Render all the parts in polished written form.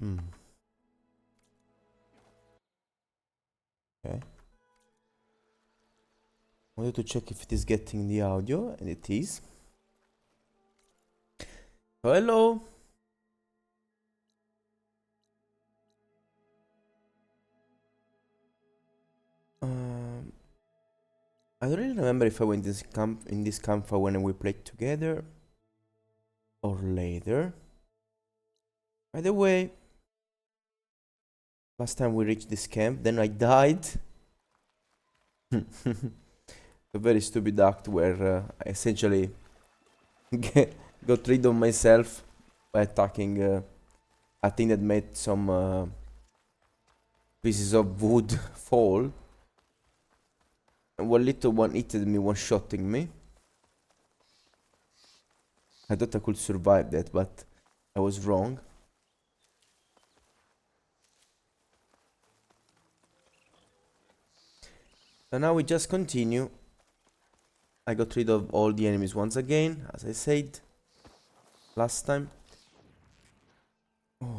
Hmm. Okay. Wanted to check if it is getting the audio, and it is. Hello. Um, I don't really remember if I went in this camp when we played together or later. By the way, last time we reached this camp, then I died. A very stupid act where I essentially got rid of myself by attacking a thing that made some pieces of wood fall. And one little one hit me, one shotting me. I thought I could survive that, but I was wrong. So now we just continue. I got rid of all the enemies once again, as I said last time. Oh.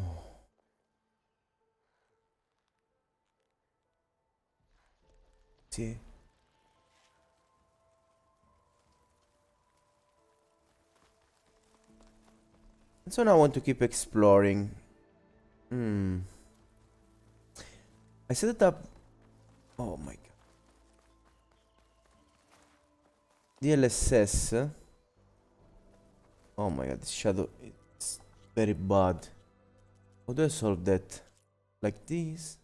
See. And so now I want to keep exploring. I set it up. Oh my god. DLSS. Oh my god, this shadow is very bad. How do I solve that? Like this?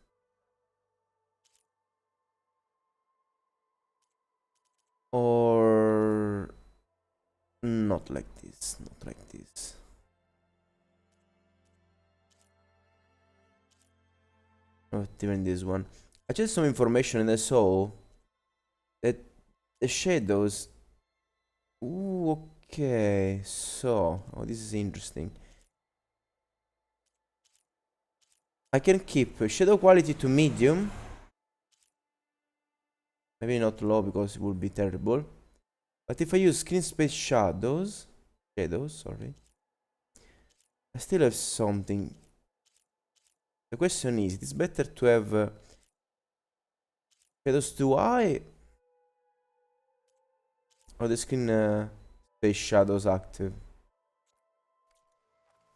Or not like this, not like this. Not even this one. I just some information and I saw that the shadows. Ooh, okay. So, oh, this is interesting. I can keep shadow quality to medium. Maybe not low because it would be terrible. But if I use screen space shadows, sorry, I still have something. The question is, it's better to have shadows too high or the screen space shadows active.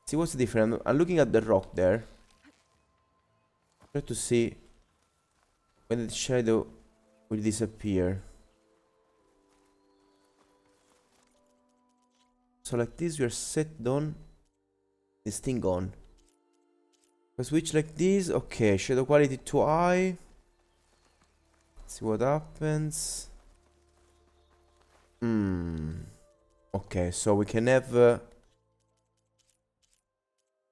See what's the difference. I'm looking at the rock there. Try to see when the shadow will disappear. So like this, we are set down. This thing gone. I switch like this. Okay, shadow quality too high. See what happens. Okay, so we can have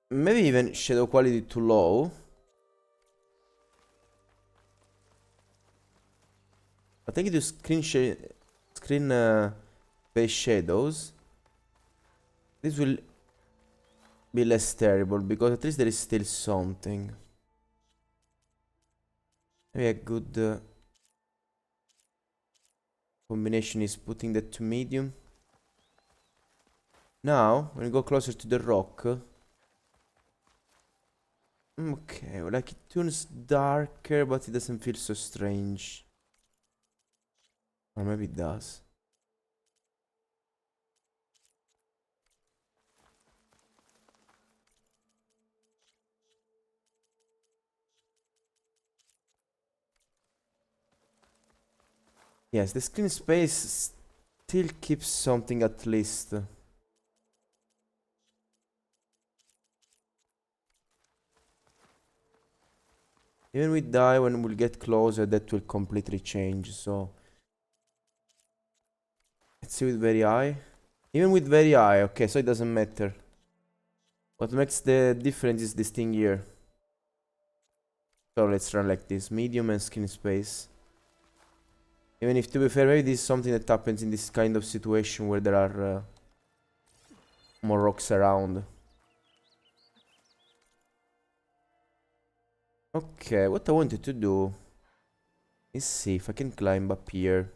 maybe even shadow quality too low. I think it is screen space shadows. This will be less terrible because at least there is still something. Maybe a good combination is putting that to medium. Now, when we go closer to the rock, okay, well, like it turns darker, but it doesn't feel so strange. Or maybe it does. Yes, the screen space still keeps something at least. Even with die, when we'll get closer, that will completely change, so... Let's see with very high. Even with very high, okay, so it doesn't matter. What makes the difference is this thing here. So let's run like this, medium and screen space. Even if, to be fair, maybe this is something that happens in this kind of situation where there are more rocks around. Okay, what I wanted to do is see if I can climb up here.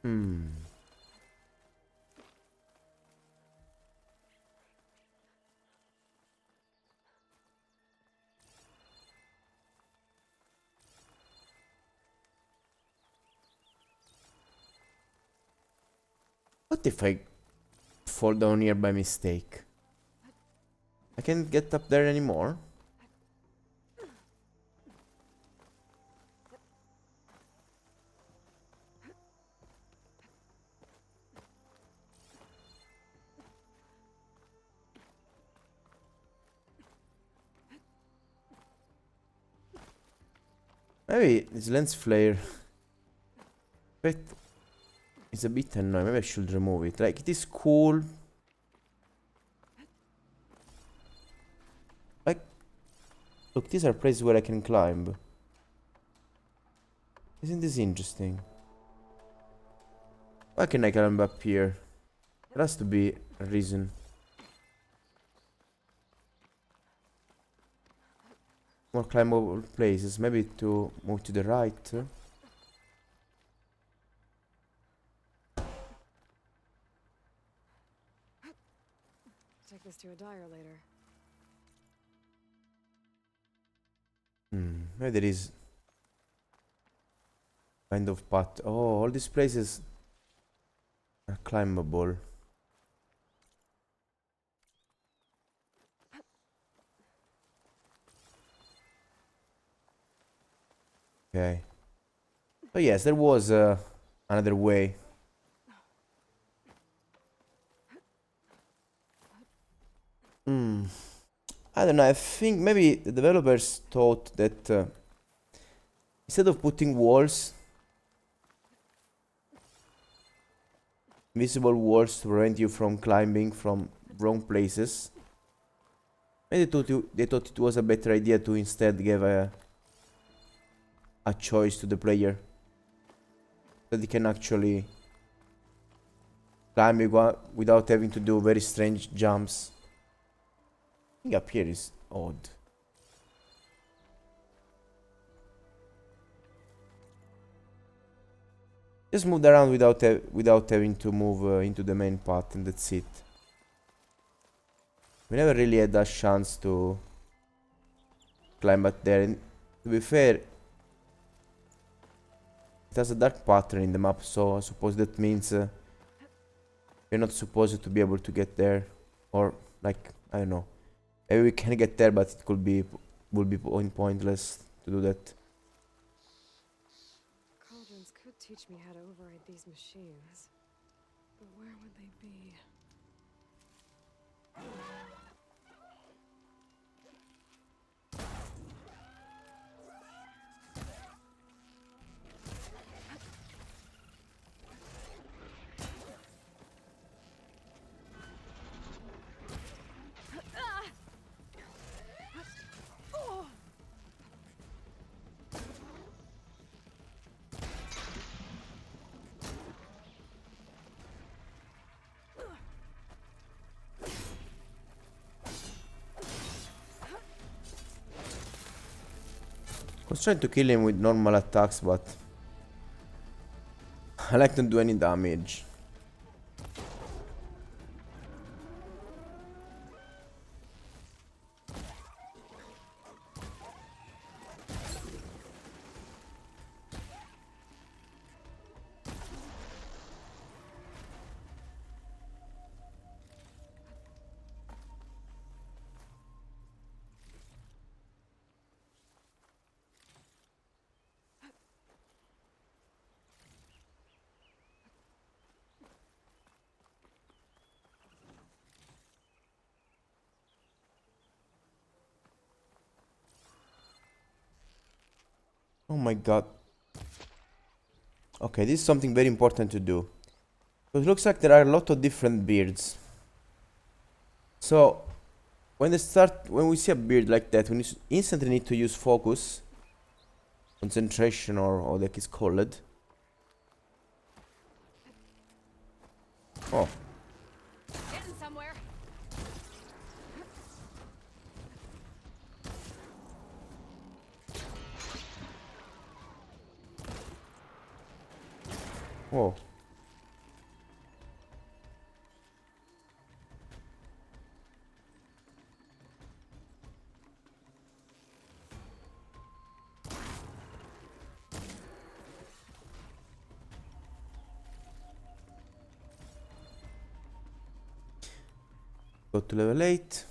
Hmm. What if I fall down here by mistake? I can't get up there anymore. Maybe this lens flare effect is a bit annoying. Maybe I should remove it. Like, it is cool. Like, look, these are places where I can climb. Isn't this interesting? Why can I climb up here? There has to be a reason. More climbable places. Maybe to move to the right. Take this to a dyer later. Maybe there is kind of path. Oh, all these places are climbable. Okay. So yes, there was another way. I don't know. I think maybe the developers thought that instead of putting walls, invisible walls to prevent you from climbing from wrong places, maybe they thought it was a better idea to instead give a choice to the player that he can actually climb without having to do very strange jumps. I think up here is odd. Just moved around without having to move into the main path, and that's it. We never really had a chance to climb up there, and to be fair, it has a dark pattern in the map, so I suppose that means you're not supposed to be able to get there, or like, I don't know. Maybe we can get there, but it would be pointless to do that. Cauldrons could teach me how to override these machines. But where would they be? I was trying to kill him with normal attacks, but I like don't do any damage. Oh my god. Okay, this is something very important to do. So it looks like there are a lot of different beards. So when we see a beard like that, we instantly need to use focus, concentration, or like it's called. Oh, Getting somewhere. oh. Go to level 8.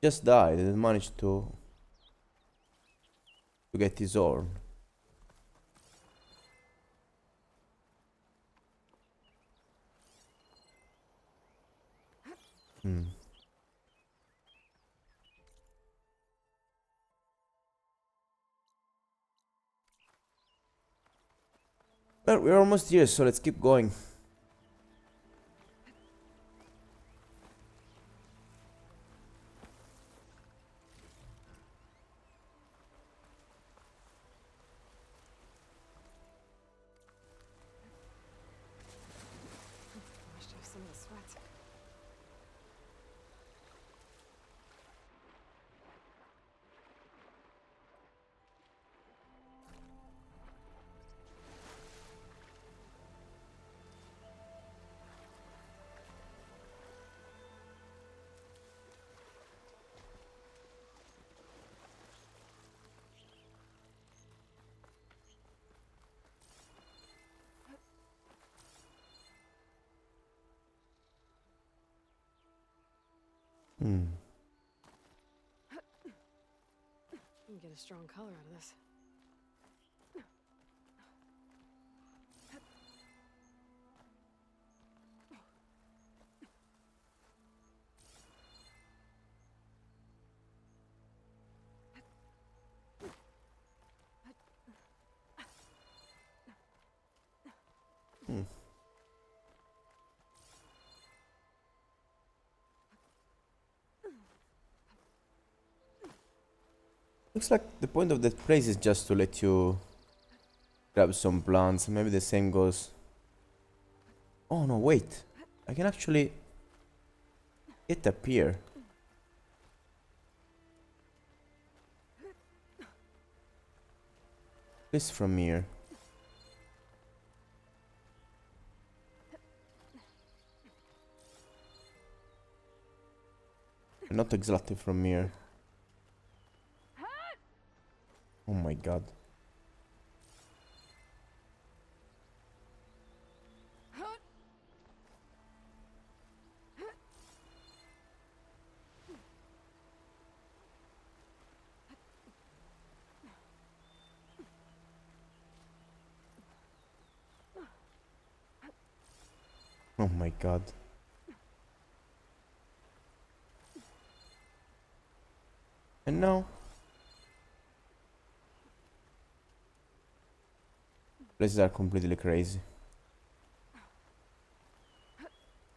Just died, didn't manage to get his horn. Well, we're almost here, so let's keep going. Washed off some of the sweat. You can get a strong color out of this. Looks like the point of that place is just to let you grab some plants. Maybe the same goes. Oh no, wait. I can actually get up here. This from here. Not exactly from here. Oh my god. Oh my god. And now places are completely crazy.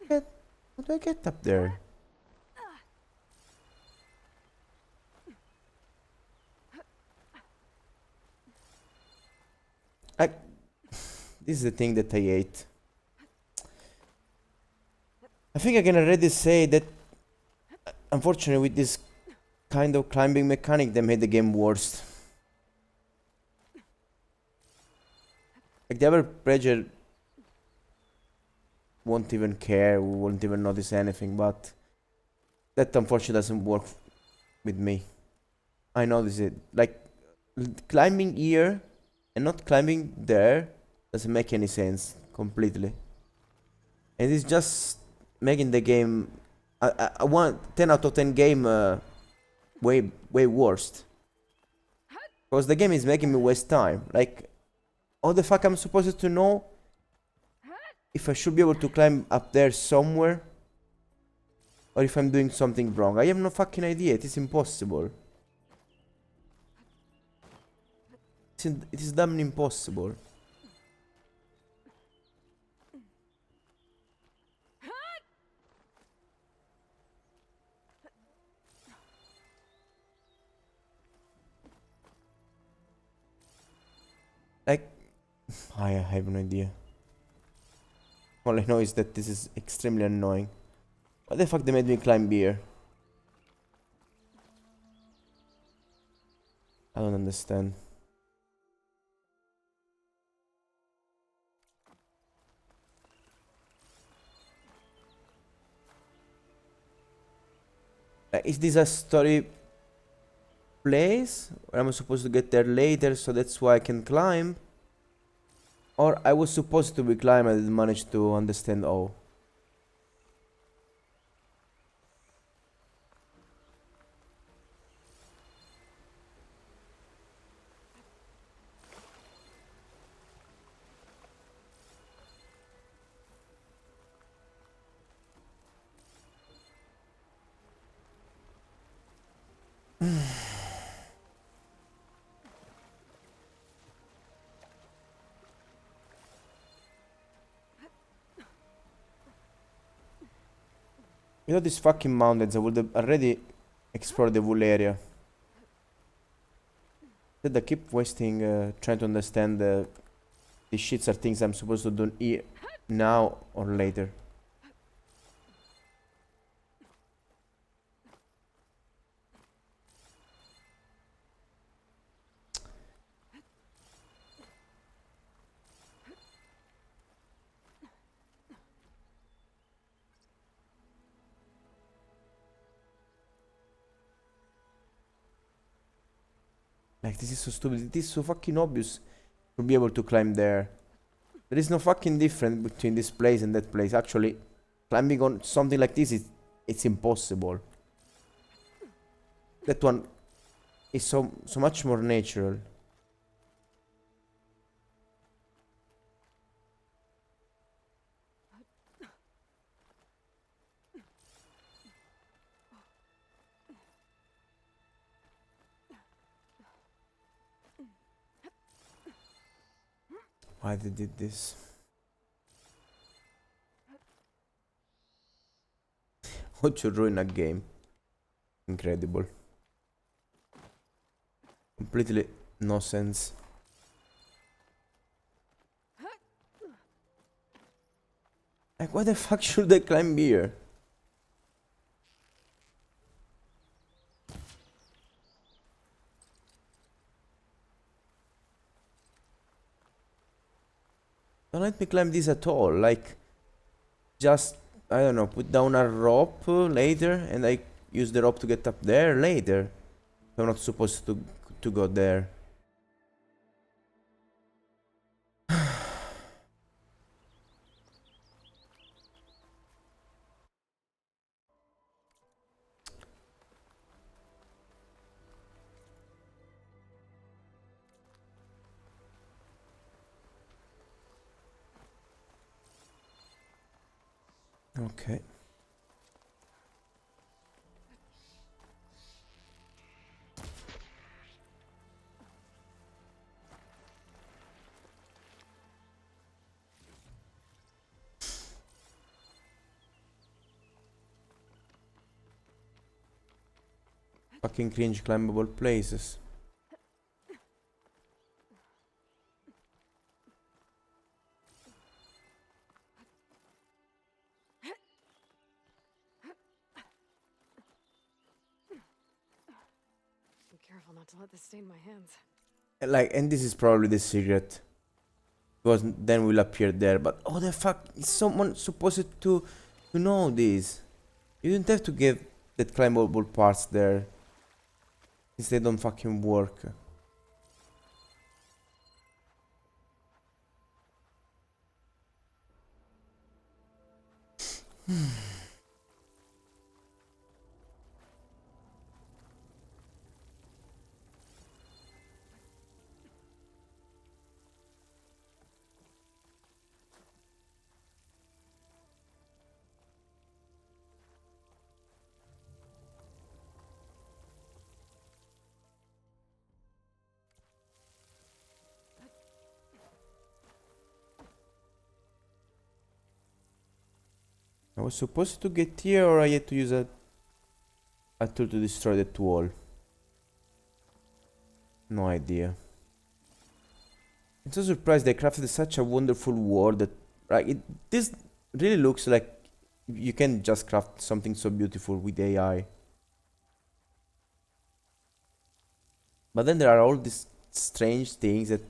How do I get up there? Like, this is the thing that I hate. I think I can already say that, unfortunately, with this kind of climbing mechanic, they made the game worse. Like, the average player won't even care, won't even notice anything, but that unfortunately doesn't work with me. I notice it. Like, climbing here and not climbing there doesn't make any sense completely. And it's just making the game I want 10 out of 10 game way worst. Because the game is making me waste time. Like, how the fuck I'm supposed to know if I should be able to climb up there somewhere, or if I'm doing something wrong? I have no fucking idea. It is impossible. It is damn impossible. Like, I have no idea. All I know is that this is extremely annoying. Why the fuck they made me climb here? I don't understand. Like, is this a story place? Or am I supposed to get there later, so that's why I can climb? Or I was supposed to be climbing and didn't manage to understand all. Without these fucking mountains, I would have already explored the whole area. Instead, I keep wasting trying to understand these shits are things I'm supposed to do now or later. Like, this is so stupid. It is so fucking obvious to be able to climb there. There is no fucking difference between this place and that place. Actually, climbing on something like this it's impossible. That one is so much more natural. Why they did this? How to ruin a game? Incredible. Completely no sense. Like, why the fuck should I climb here? Don't let me climb this at all. Like, just, I don't know, put down a rope later and I use the rope to get up there later. I'm not supposed to go there. Okay. Fucking cringe climbable places. Be careful not to let this stain my hands. Like, and this is probably the secret. Because then we'll appear there. But oh the fuck, is someone supposed to know this? You didn't have to give that climbable parts there. Since they don't fucking work. I was supposed to get here or I had to use a tool to destroy that wall? No idea. I'm so surprised they crafted such a wonderful world that this really looks like you can just craft something so beautiful with AI. But then there are all these strange things that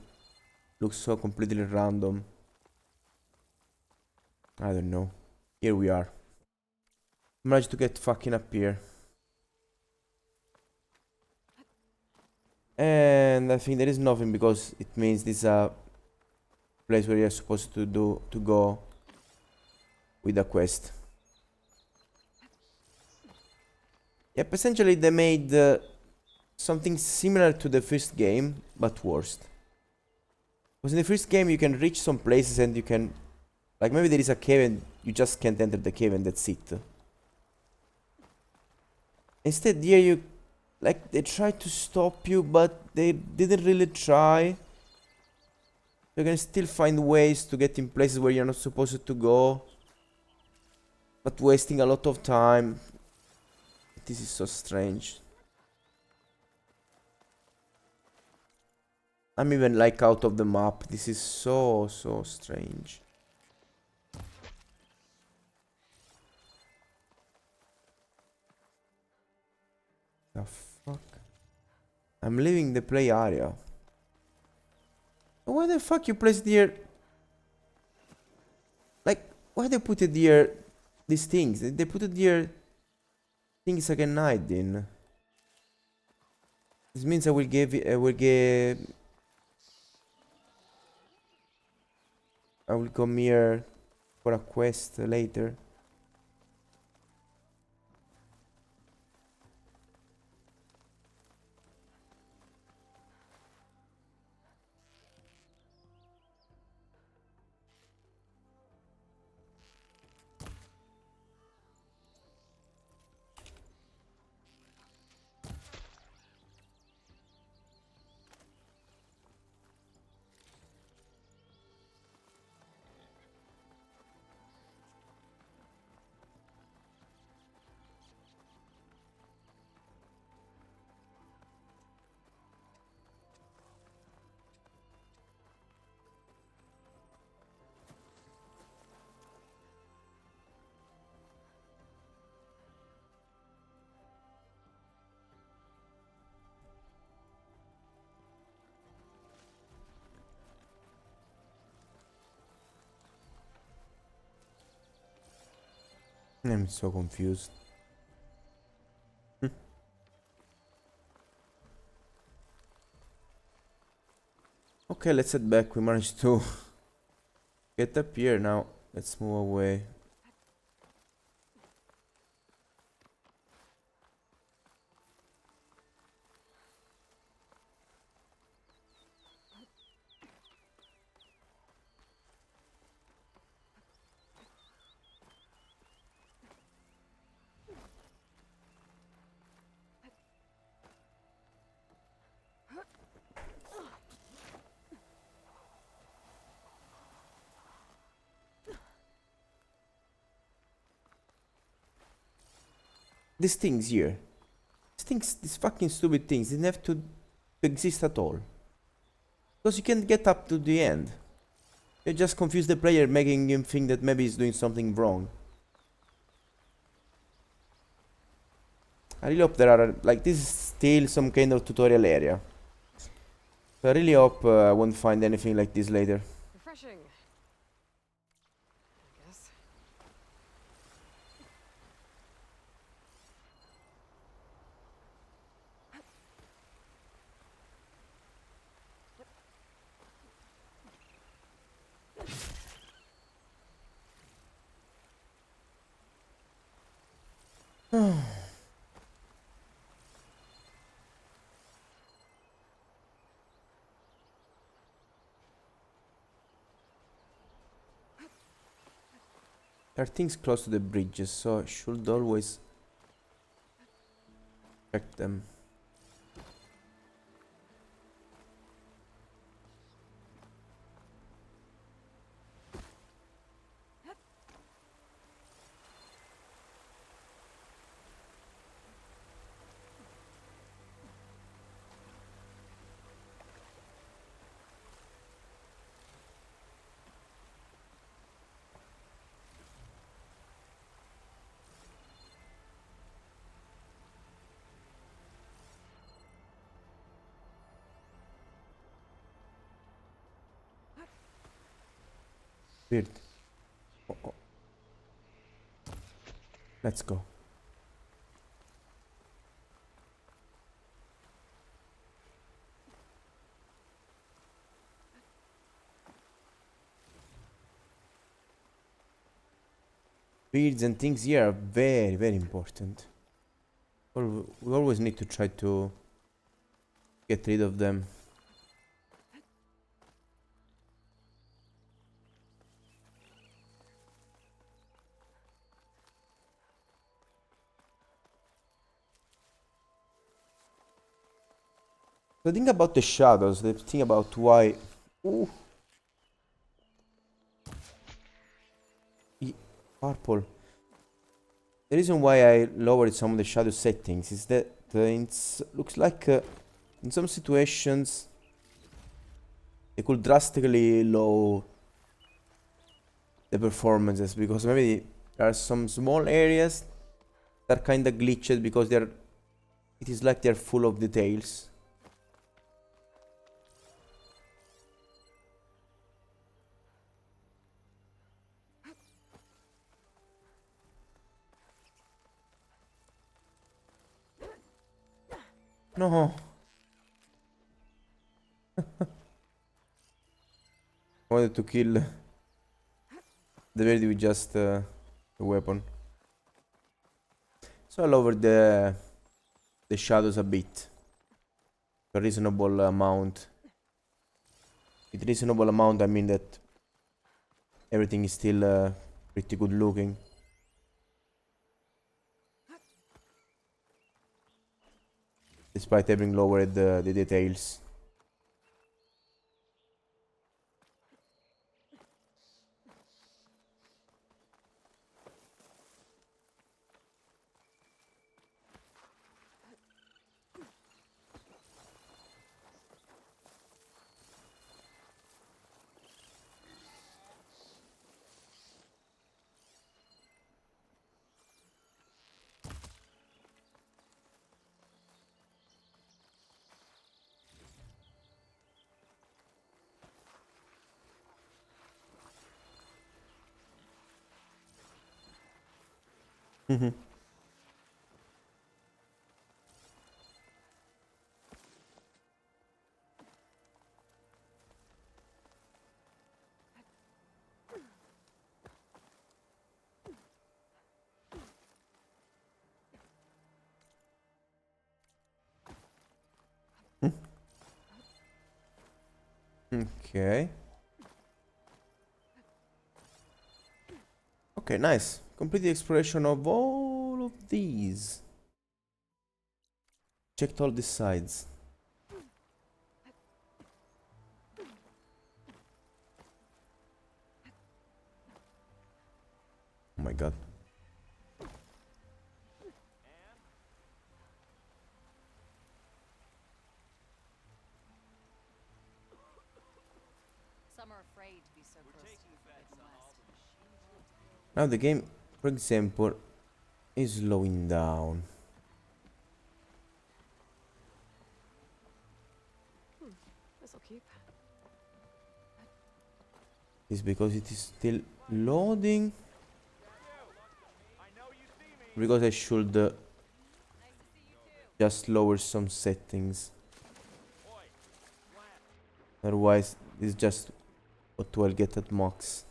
look so completely random. I don't know. Here we are. Managed to get fucking up here. And I think there is nothing because it means this is a place where you're supposed to go with a quest. Yep, essentially they made something similar to the first game, but worse. Because in the first game you can reach some places and you can... Like maybe there is a cave and you just can't enter the cave and that's it. Instead here you... Like they tried to stop you but they didn't really try. You can still find ways to get in places where you're not supposed to go. But wasting a lot of time. This is so strange. I'm even like out of the map. This is so strange. The fuck? I'm leaving the play area. Why the fuck you placed here? Like, why they put it here? These things. They put it here. Things I can hide in. This means I will give. I will come here for a quest later. I'm so confused. Okay, let's head back. We managed to get up here now. Let's move away. These things here. These fucking stupid things didn't have to exist at all. Because you can't get up to the end. You just confuse the player, making him think that maybe he's doing something wrong. I really hope there are, like, this is still some kind of tutorial area. So I really hope I won't find anything like this later. Refreshing. I guess. There are things close to the bridges, so I should always check them. Weird. Oh. Let's go. Beards and things here are very, very important. We always need to try to get rid of them. The thing about the shadows, the thing about why... Ooh. Purple. The reason why I lowered some of the shadow settings is that it looks like in some situations they could drastically lower the performances, because maybe there are some small areas that are kinda glitched because it is like they're full of details. No. I wanted to kill the bird with just a weapon. So I lowered the shadows a bit. A reasonable amount. With reasonable amount I mean that everything is still pretty good looking. Despite having lowered the details. Okay. Okay, nice. Complete the exploration of all of these. Checked all the sides. Oh my god. Some are afraid to be so close to the Forbidden West. Now the game, for example, is slowing down. This'll keep. Is because it is still loading? Because I should just lower some settings. Otherwise, it's just what I'll get at max.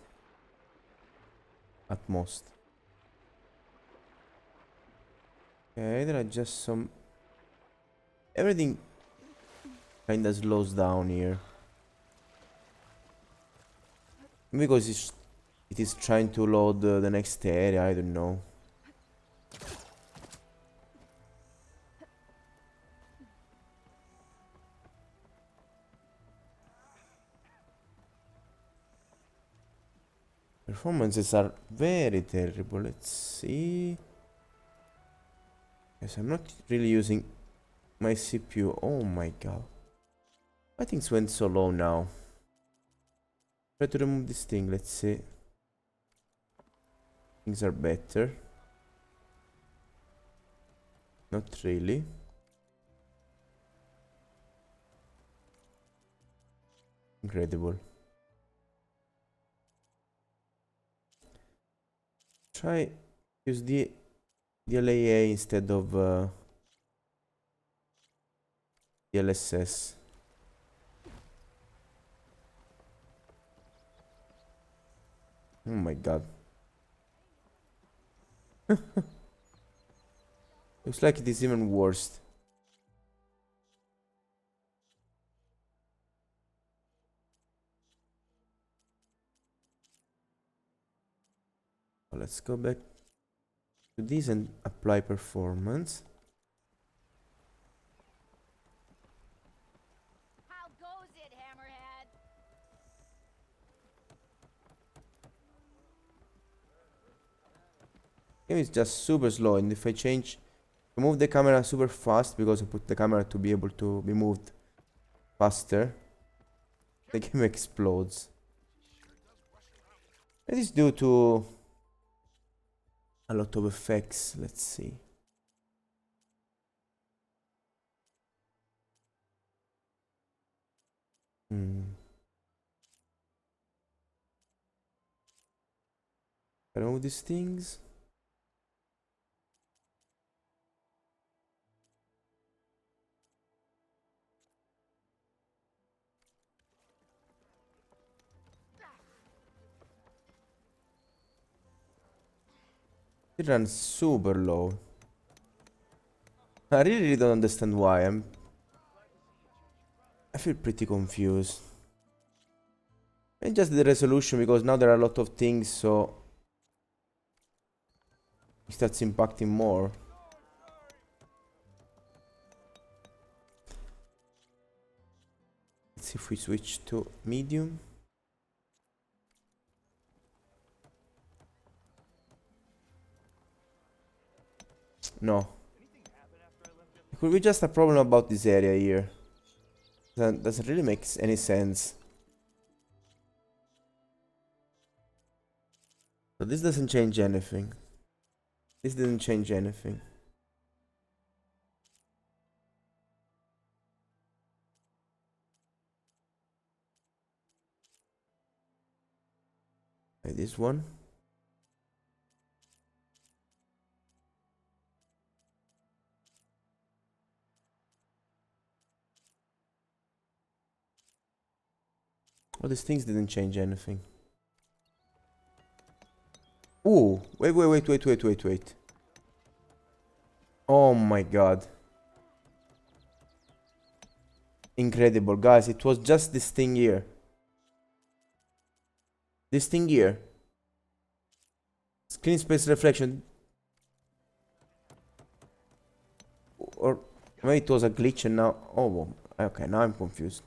At most. Okay, there are just some... Everything kinda slows down here. Because it is trying to load the next area, I don't know. Performances are very terrible. Let's see. Yes, I'm not really using my CPU. Oh my god. Why things went so low now? Try to remove this thing, let's see. Things are better. Not really. Incredible. Try use the DLAA instead of DLSS. Oh my god. Looks like it is even worse. Let's go back to this and apply performance. How goes it, Hammerhead? Game is just super slow, and if I move the camera super fast because I put the camera to be able to be moved faster, the game explodes. It is due to a lot of effects. Let's see. I remove these things. It runs super low. I really don't understand why. I feel pretty confused. And just the resolution, because now there are a lot of things, so it starts impacting more. Let's see if we switch to medium. No. It could be just a problem about this area here. That doesn't really make any sense. So this doesn't change anything. This didn't change anything. Like this one. Oh, these things didn't change anything. Ooh, wait. Oh my god. Incredible, guys. It was just this thing here. This thing here. Screen space reflection. Or maybe it was a glitch and now... Oh, well, okay, now I'm confused.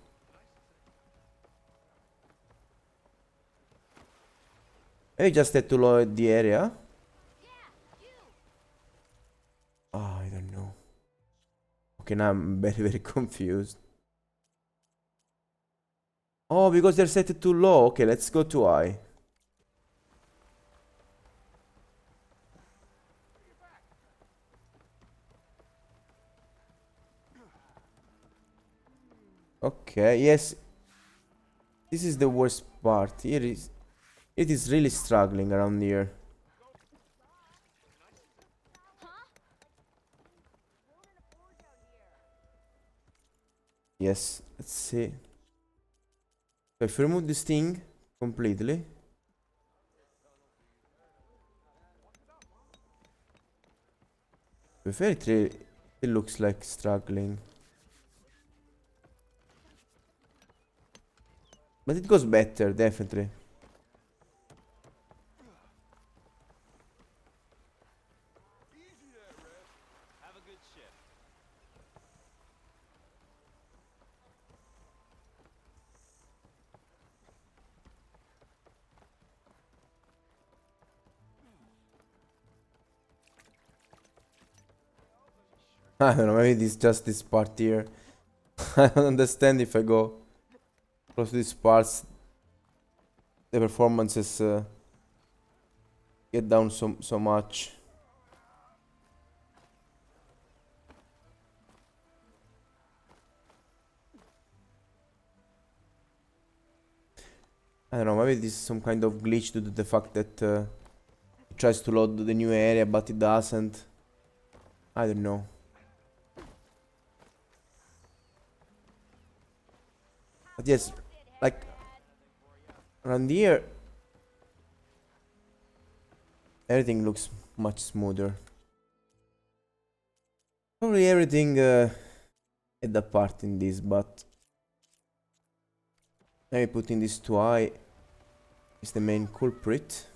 Maybe just had to load the area. Oh, I don't know. Okay, now I'm very confused. Oh, because they're set too low. Okay, let's go to high. Okay, yes. This is the worst part. It is really struggling around here. Yes, let's see. So if we remove this thing completely. To be fair, it looks like struggling. But it goes better, definitely. I don't know, maybe it's just this part here. I don't understand if I go close to these parts. The performances get down so much. I don't know, maybe this is some kind of glitch due to the fact that it tries to load the new area but it doesn't. I don't know. But yes, like around here Everything looks much smoother. Probably everything at the part in this, but maybe putting this to eye is the main culprit.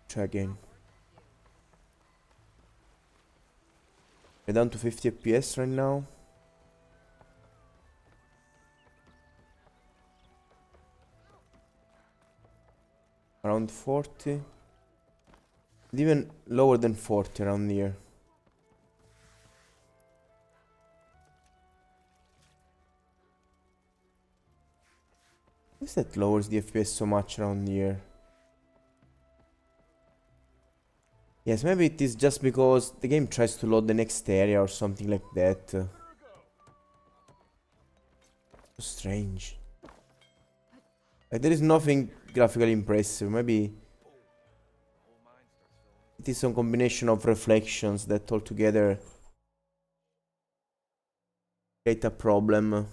Try again. We're down to 50 FPS right now. Around 40. Even lower than 40 around here. Why is that lowers the FPS so much around here? Yes, maybe it is just because the game tries to load the next area or something like that. So strange. Like, there is nothing graphically impressive. Maybe it is some combination of reflections that altogether create a problem.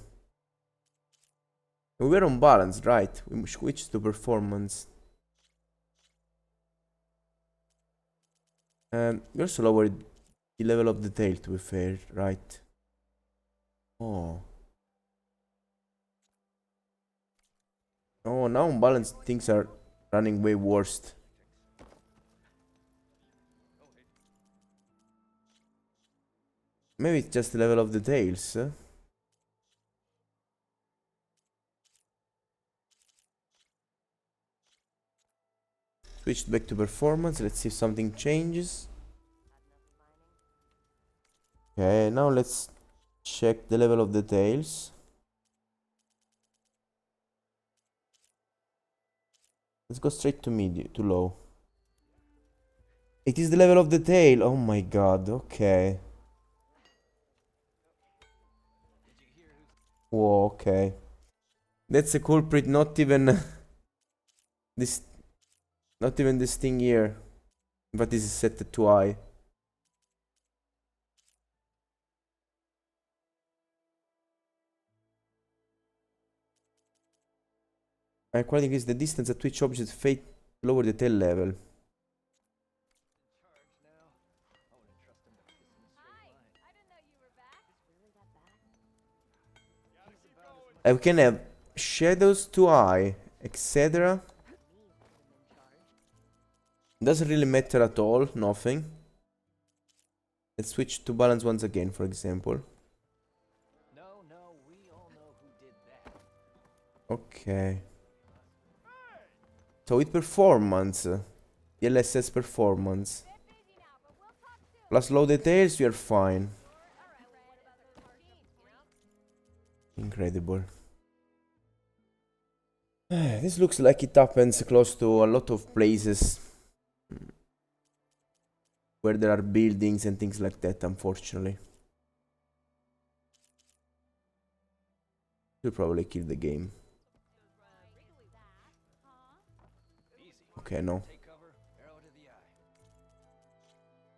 We were on balance, right? We switched to performance. We also lowered the level of detail, to be fair, right? Oh. Oh, now on balance things are running way worse. Maybe it's just the level of details. Switched back to performance. Let's see if something changes. Okay, now let's check the level of details. Let's go straight to medium, to low. It is the level of detail. Oh my god, okay. Whoa, okay. That's a culprit, not even this, not even this thing here. But this is set to high. I quite increase the distance at which objects fade lower the tail level. I can have shadows to eye, etc. Doesn't really matter at all, nothing. Let's switch to balance once again, for example. Okay. So with performance, DLSS performance, plus low details, we are fine. Incredible. This looks like it happens close to a lot of places where there are buildings and things like that, unfortunately. We'll probably kill the game. Okay, no.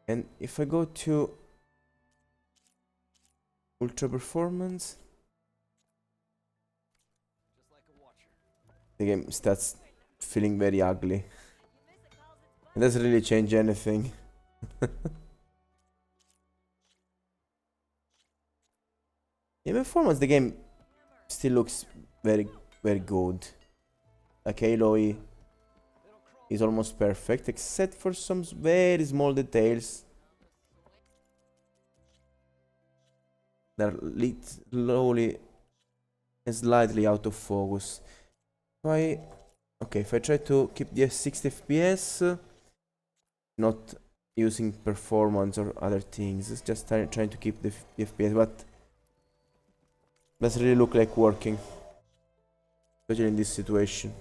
And if I go to ultra performance, the game starts feeling very ugly. It doesn't really change anything. In performance, the game still looks very, very good. Like Aloy is almost perfect, except for some very small details that are slowly and slightly out of focus. If I try to keep the 60 FPS, not using performance or other things, it's just trying to keep the FPS, but doesn't really look like working, especially in this situation.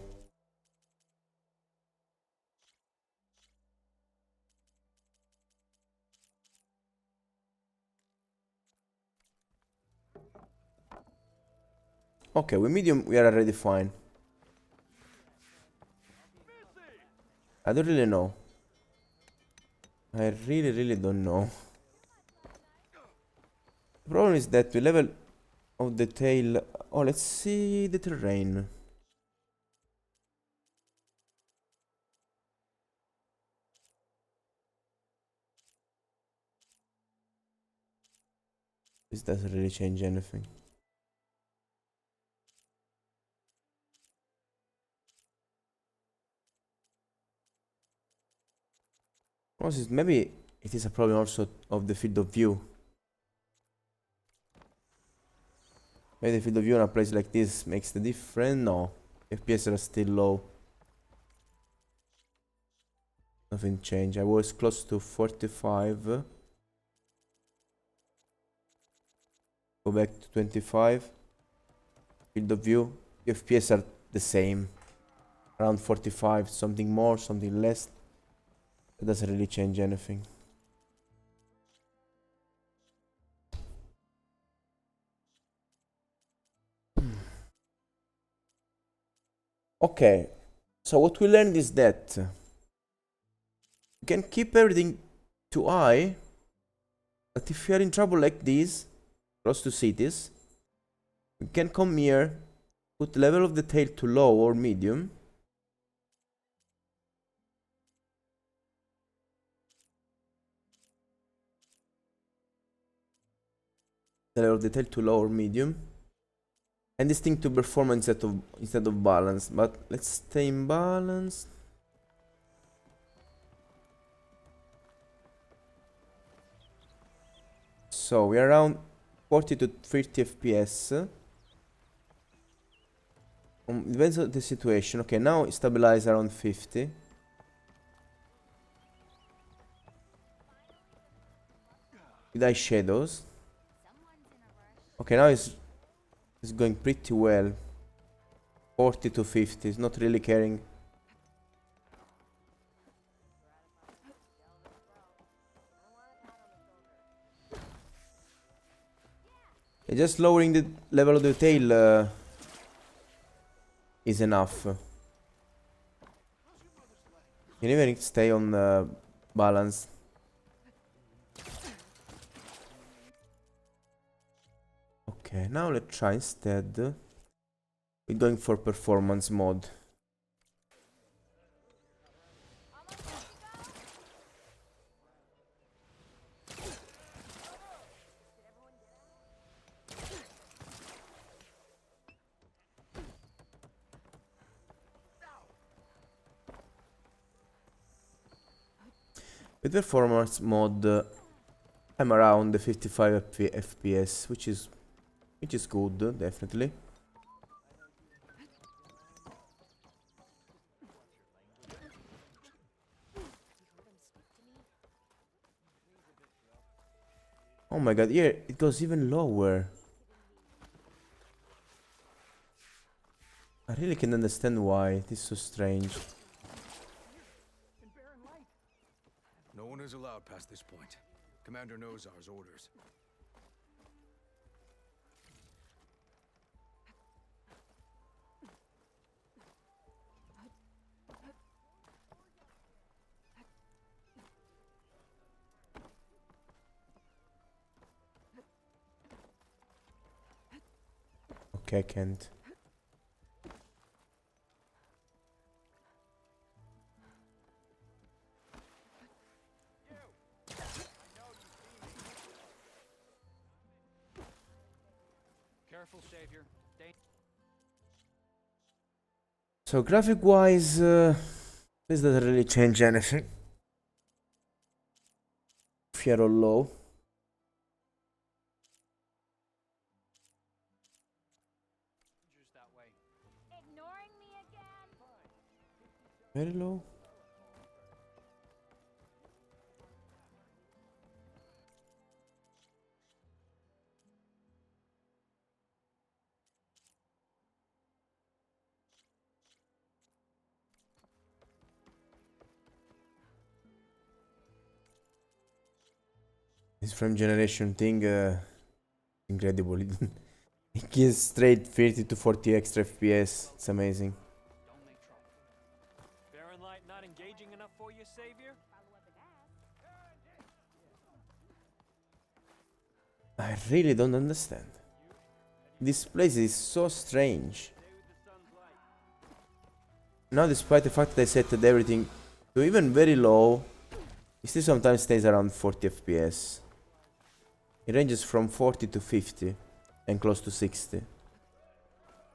Okay, with medium we are already fine. I don't really know. I really don't know. The problem is that the level of detail... Oh, let's see the terrain. This doesn't really change anything. Maybe it is a problem also of the field of view. Maybe the field of view in a place like this makes the difference. No, FPS are still low. Nothing changed. I was close to 45. Go back to 25. Field of view. FPS are the same. Around 45. Something more, something less. It doesn't really change anything. Okay. So what we learned is that you can keep everything to high, but if you are in trouble like this, close to cities, you can come here, put the level of the tail to low or medium. The level of the tail to low or medium. And this thing to perform instead of balance. But let's stay in balance. So we're around 40 to 30 FPS. Depends on the situation. Okay, now it stabilize around 50. With eye shadows. Okay, now it's going pretty well. 40 to 50. It's not really caring. Just lowering the level of the tail is enough. You can even stay on balance. Okay, now let's try instead. We're going for performance mode. With performance mode, I'm around the 55 FPS, which is good, definitely. Oh my god, here it goes even lower. I really can't understand why. It is so strange. No one is allowed past this point. Commander knows our orders. Okay, I can't. Careful, Savior. So graphic wise, this doesn't really change anything. If you're all low. Ignoring me again? Very low. This frame generation thing, incredible. It gives straight 30 to 40 extra FPS. It's amazing. Don't make trouble. Baron Light not engaging enough for you, Savior? I really don't understand. This place is so strange. Now, despite the fact that I set everything to even very low, it still sometimes stays around 40 FPS. It ranges from 40 to 50 and close to 60.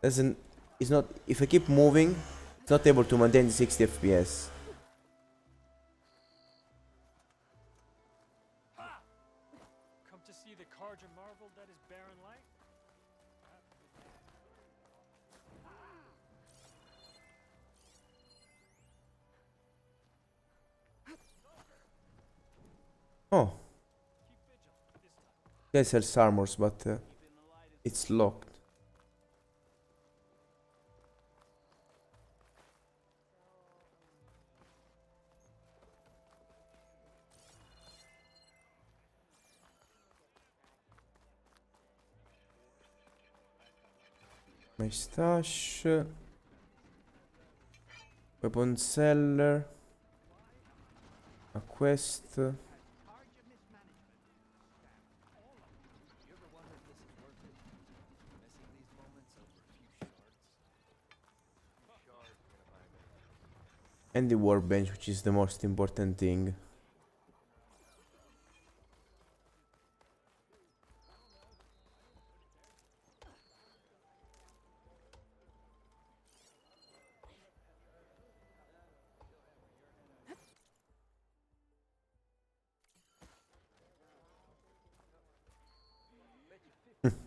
Doesn't, it's not, if I keep moving, it's not able to maintain the 60 FPS. Come to see the Carja marvel that is barren light? Oh, Keep vigilant this time. guys has armors, but it's locked. My stash. Weapon seller. A quest. And the workbench, which is the most important thing.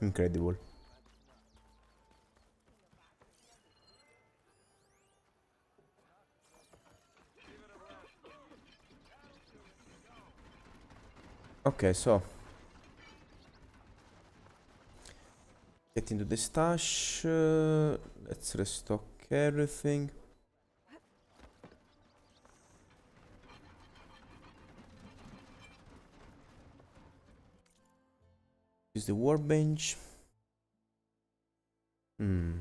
Incredible. Okay, so get into the stash. Let's restock everything. Use the workbench. Hmm.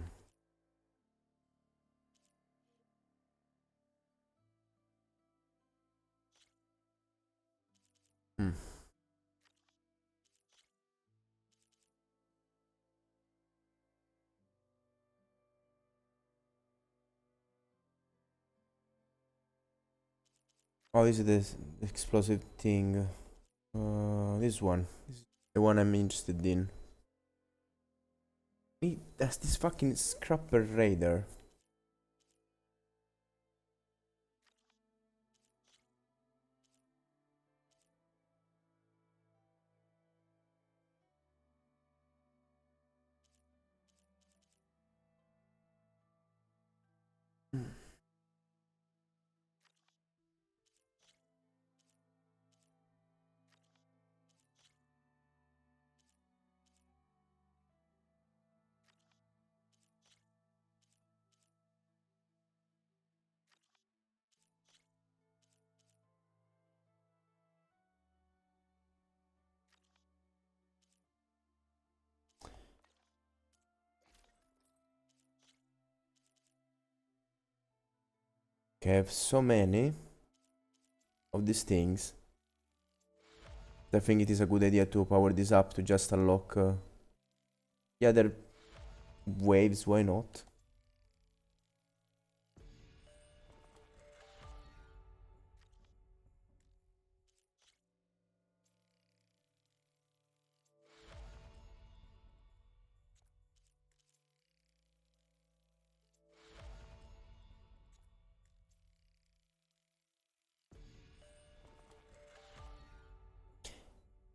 Hmm. Oh, this is the explosive thing. This one. This is the one I'm interested in. That's this fucking scrapper raider. Okay, I have so many of these things. I think it is a good idea to power this up to just unlock the other waves. Why not?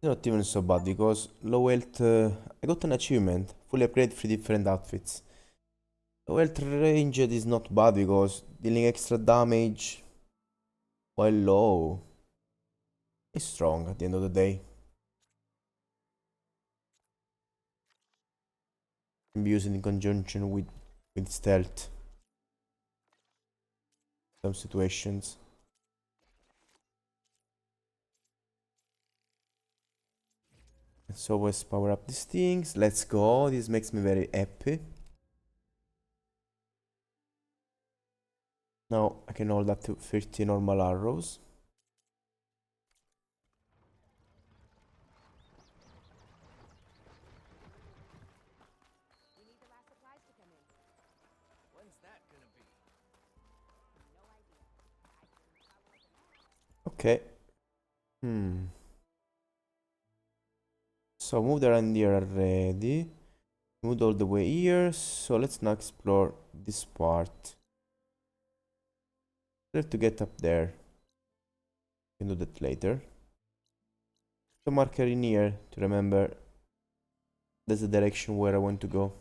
Not even so bad because low health. I got an achievement. Fully upgrade 3 different outfits. Low health range is not bad because dealing extra damage while low is strong at the end of the day. Can be used in conjunction with stealth. Some situations. Let's always power up these things. Let's go. This makes me very happy. Now I can hold up to 30 normal arrows. Okay. So moved around here already. Moved all the way here. So let's now explore this part. We have to get up there. Can do that later. The marker in here to remember that's the direction where I want to go.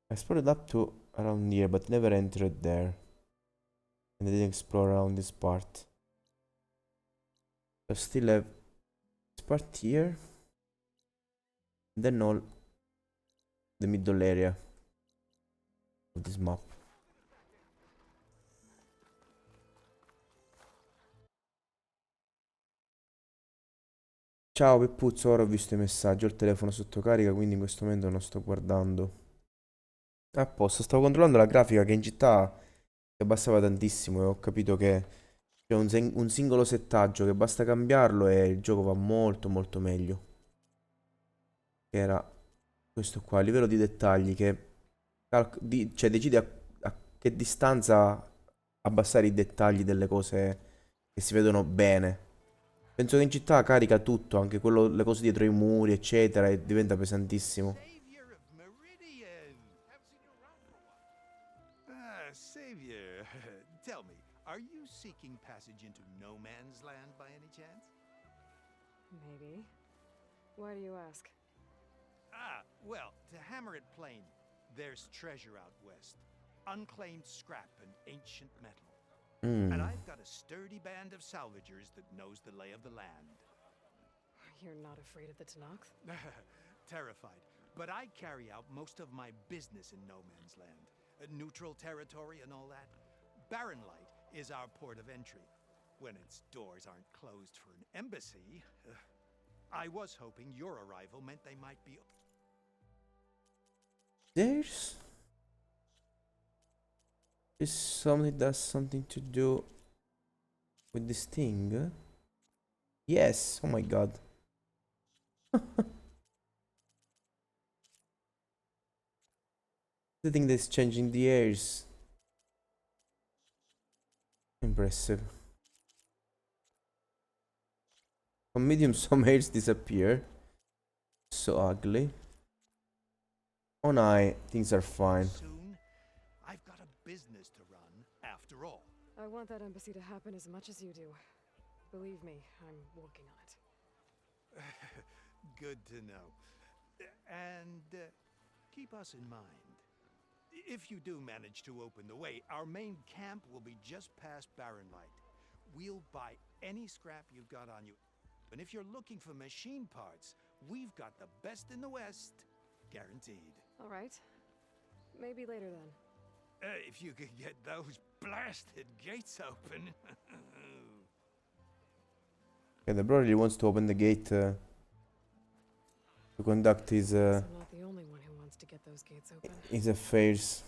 I explored up to around here but never entered there. And I didn't explore around this part. I still have this part here. And then all the middle area of this map. Ciao Peppuzzo, ora ho visto i messaggi, ho il telefono sotto carica, quindi in questo momento non sto guardando. A posto, stavo controllando la grafica che in città si abbassava tantissimo e ho capito che c'è un singolo settaggio che basta cambiarlo e il gioco va molto molto meglio. Che era questo qua, a livello di dettagli che cioè decide a che distanza abbassare i dettagli delle cose che si vedono bene. Penso che in città carica tutto, anche quello, le cose dietro i muri, eccetera, e diventa pesantissimo. Savior of Meridian. Haven't seen you around for a while. Ah, Savior. Tell me, are you seeking passage into no man's land by any chance? Maybe. Why do you ask? Ah, well, to hammer it plain, there's treasure out west. Unclaimed scrap and ancient metal. And I've got a sturdy band of salvagers that knows the lay of the land. You're not afraid of the TotK? Terrified. But I carry out most of my business in no man's land. Neutral territory and all that. Barren Light is our port of entry. When its doors aren't closed for an embassy. I was hoping your arrival meant they might be... There's something that's something to do with this thing. Yes, oh my god. The thing that's changing the airs. Impressive. On medium some hairs disappear. So ugly. On high, things are fine. Soon, I've got a business to run, after all. I want that embassy to happen as much as you do. Believe me, I'm working on it. Good to know. And keep us in mind. If you do manage to open the way, our main camp will be just past Barren Light. We'll buy any scrap you've got on you. And if you're looking for machine parts, we've got the best in the West. Guaranteed. All right. Maybe later then. If you could get those blasted gates open. Okay, the bro really wants to open the gate to conduct his I'm not the only one who wants to get those gates open. affairs.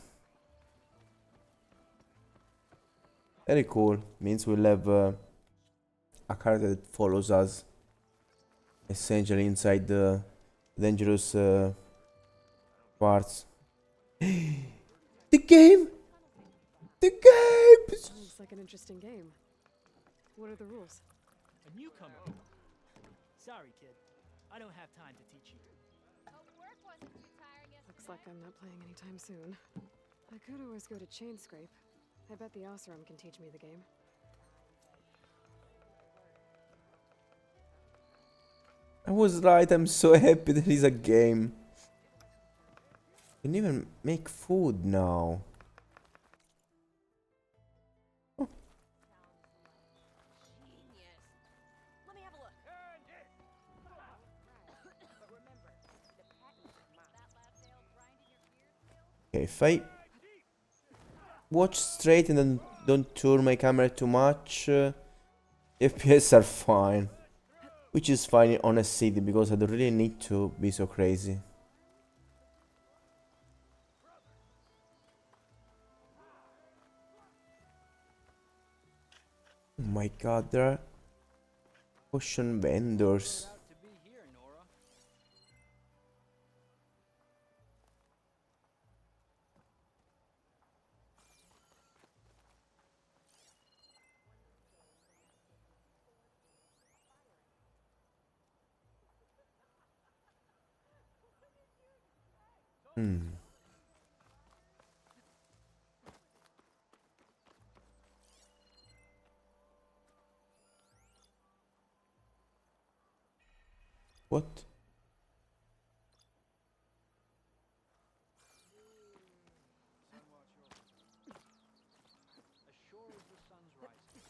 Very cool. Means we'll have a character that follows us. Essentially inside the dangerous parts. The game! The game! Looks like an interesting game. What are the rules? A newcomer. Sorry, kid. I don't have time to teach you. Looks like I'm not playing anytime soon. I could always go to Chain Scrape. I bet the Osram can teach me the game. I was right, I'm so happy there is a game. You can even make food now. Oh. Genius. Let me have a look. Okay, if I watch straight and then don't turn my camera too much, FPS are fine. Which is fine on a city because I don't really need to be so crazy. Oh my god, there are potion vendors. Proud to be here, Nora. Hmm. What? As sure as the sun's rising.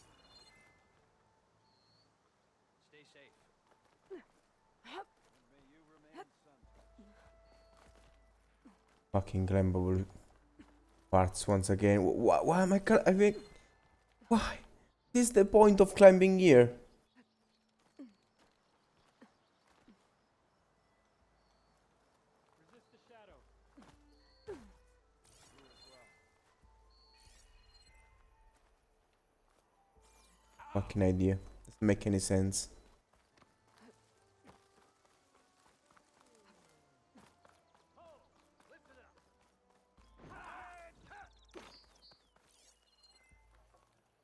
Stay safe. And may you remain sun. Fucking climbable parts once again. Why am I mean, why? This is the point of climbing here. Resist the shadow. You as well. Fucking idea. Doesn't make any sense.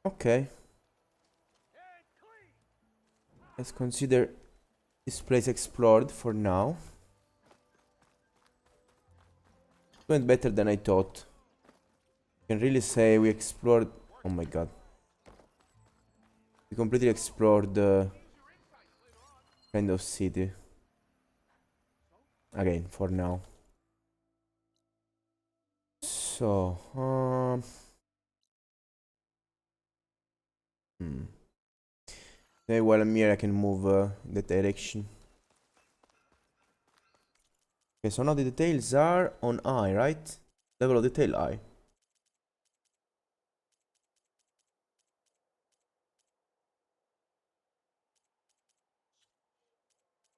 Okay. Let's consider this place explored for now. It went better than I thought. Can really say we explored. Oh my god. We completely explored the kind of city. Again, for now. So, maybe while I'm here I can move in that direction. Okay, so now the details are on I, right? Level of detail I.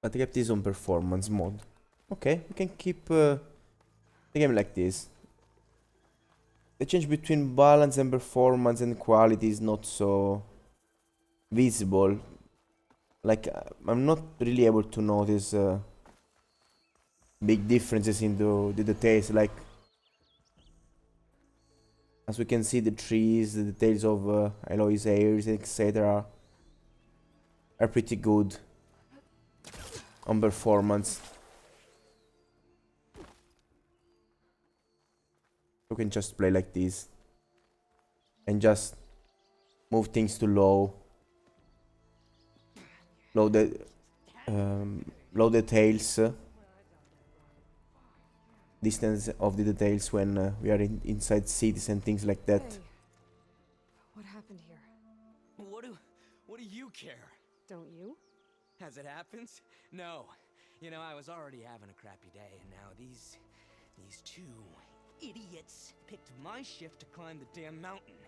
But I kept this on performance mode. Okay, we can keep the game like this. The change between balance and performance and quality is not so visible. Like, I'm not really able to notice big differences in the details. Like, as we can see, the trees, the details of Aloy's hairs, etc. are pretty good on performance. You can just play like this and just move things to low details, distance of the details when we are inside cities and things like that. Hey, what happened here? What do you care? Don't you? As it happens? No. You know, I was already having a crappy day, and now these two idiots picked my shift to climb the damn mountain.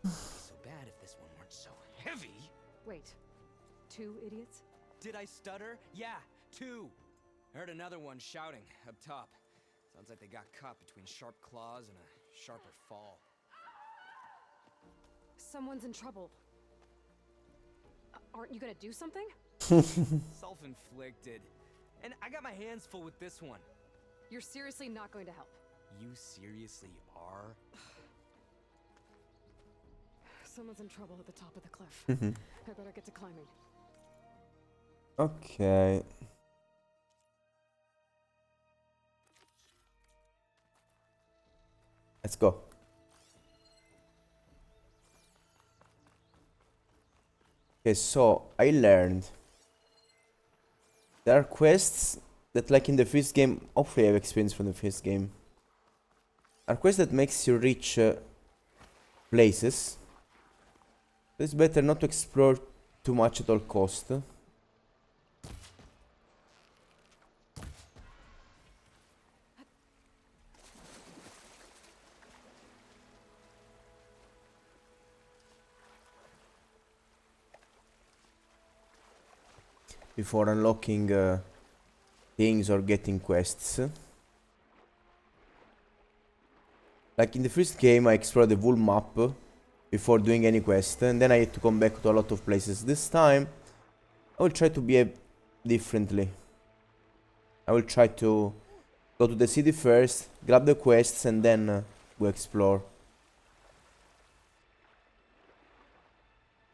It'd be so bad if this one weren't so heavy. Wait, 2 idiots? Did I stutter? Yeah, 2. Heard another one shouting up top. Sounds like they got caught between sharp claws and a sharper fall. Someone's in trouble. Aren't you gonna do something? Self-inflicted. And I got my hands full with this one. You're seriously not going to help. You seriously are? Someone's in trouble at the top of the cliff. I better get to climbing. Okay. Let's go. Okay, so I learned there are quests that, like in the first game, hopefully I have experience from the first game, are quests that makes you reach places. It's better not to explore too much at all cost. Before unlocking things or getting quests. Like in the first game I explored the whole map before doing any quest, and then I had to come back to a lot of places. This time I will try to behave differently. I will try to go to the city first, grab the quests, and then go explore.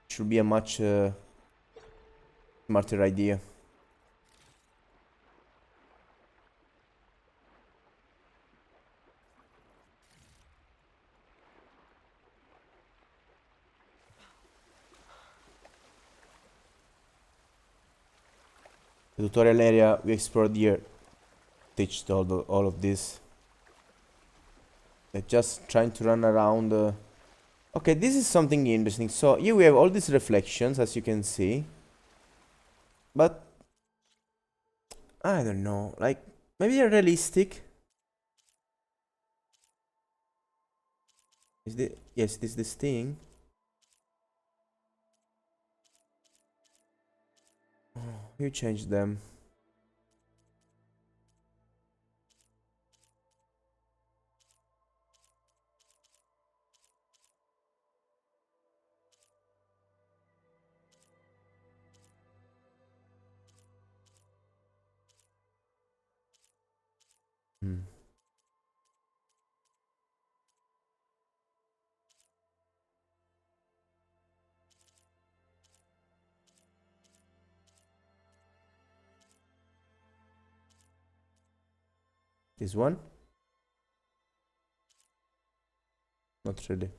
Should be a much smarter idea. The tutorial area we explored here teached all of this. They're just trying to run around. Okay, this is something interesting. So here we have all these reflections, as you can see. But I don't know, like maybe they're realistic. Is this, yes, this is this thing. Oh, you changed them. Hmm. This one? Not really.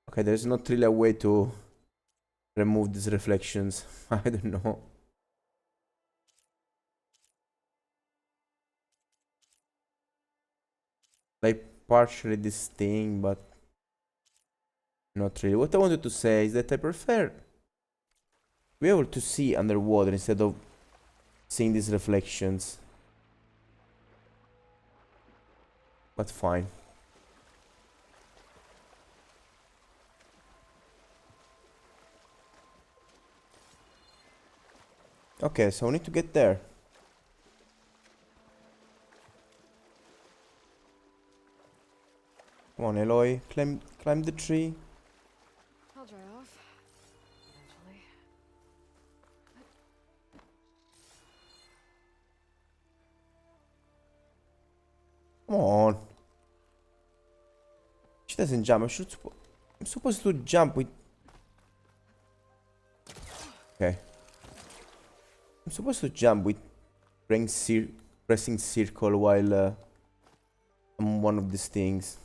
Okay, there's not really a way to remove these reflections. I don't know. Like partially this thing, but not really. What I wanted to say is that I prefer be able to see underwater instead of seeing these reflections. But fine. Okay, so I need to get there. Come on, Eloy, climb the tree. I'll dry off. Eventually. Come on. She doesn't jump. I'm supposed to jump with. Okay. I'm supposed to jump with pressing circle while on one of these things.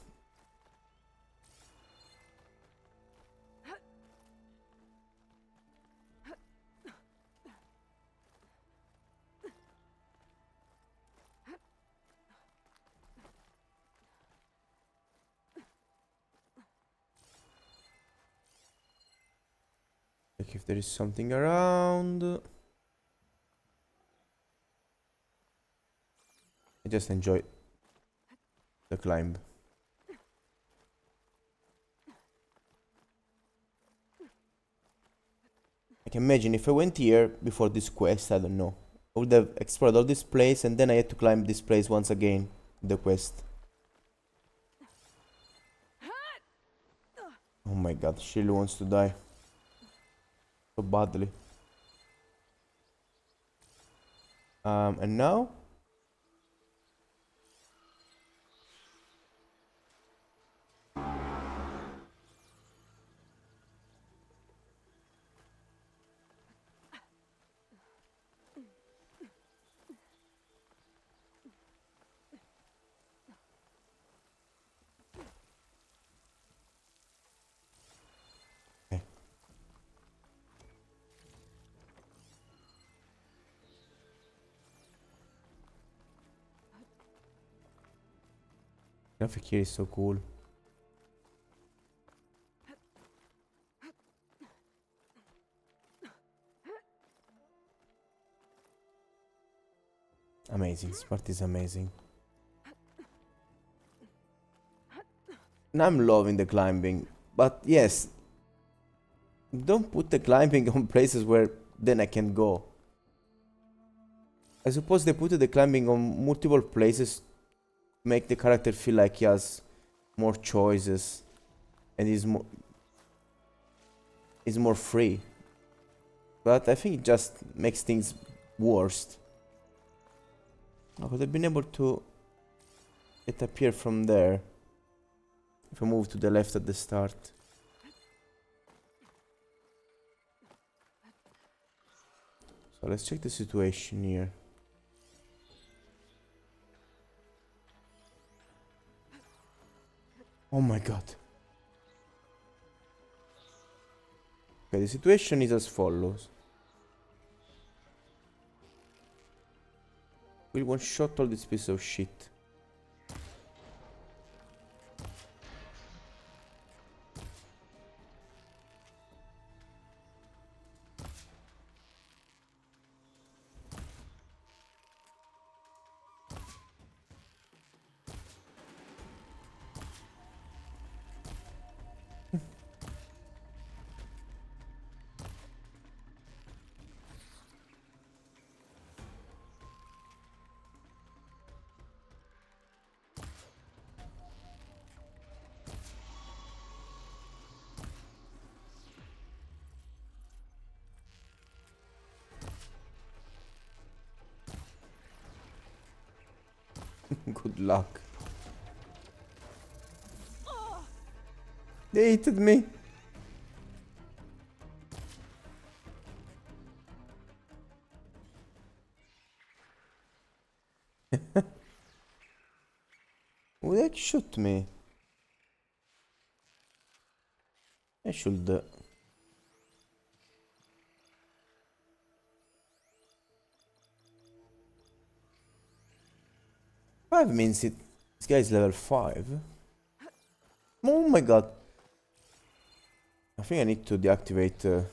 Like if there is something around. I just enjoy the climb. I can imagine if I went here before this quest, I don't know. I would have explored all this place and then I had to climb this place once again. The quest. Oh my god, she really wants to die. So badly. And now? Okay. Graphic here is so cool. Amazing, this part is amazing. And I'm loving the climbing, but yes, don't put the climbing on places where then I can go. I suppose they put the climbing on multiple places to make the character feel like he has more choices and is more free. But I think it just makes things worse. I would have been able to it appear from there if I move to the left at the start. So let's check the situation here. Oh my god. Okay, the situation is as follows. will one shot all this piece of shit. Good luck. They hated me. Who that shoot me? I should. 5 means it. This guy is level 5. Oh my god. I think I need to deactivate.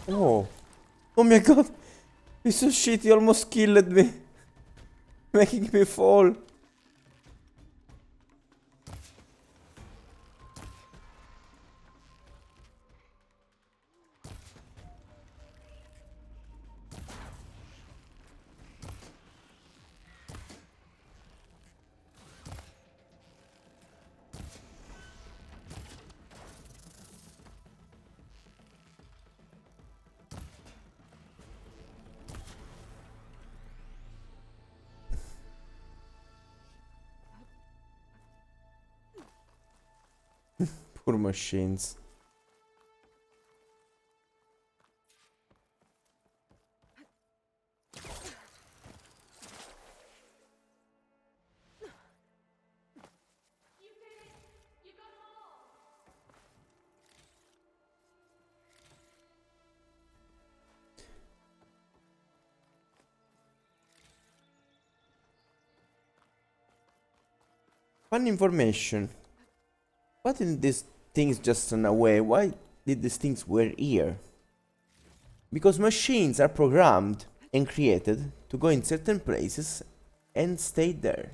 Oh. Oh my god. This is shit, he almost killed me. Making me fall. Poor machines. Fun information. Why didn't these things just run away? Why did these things were here? Because machines are programmed and created to go in certain places and stay there.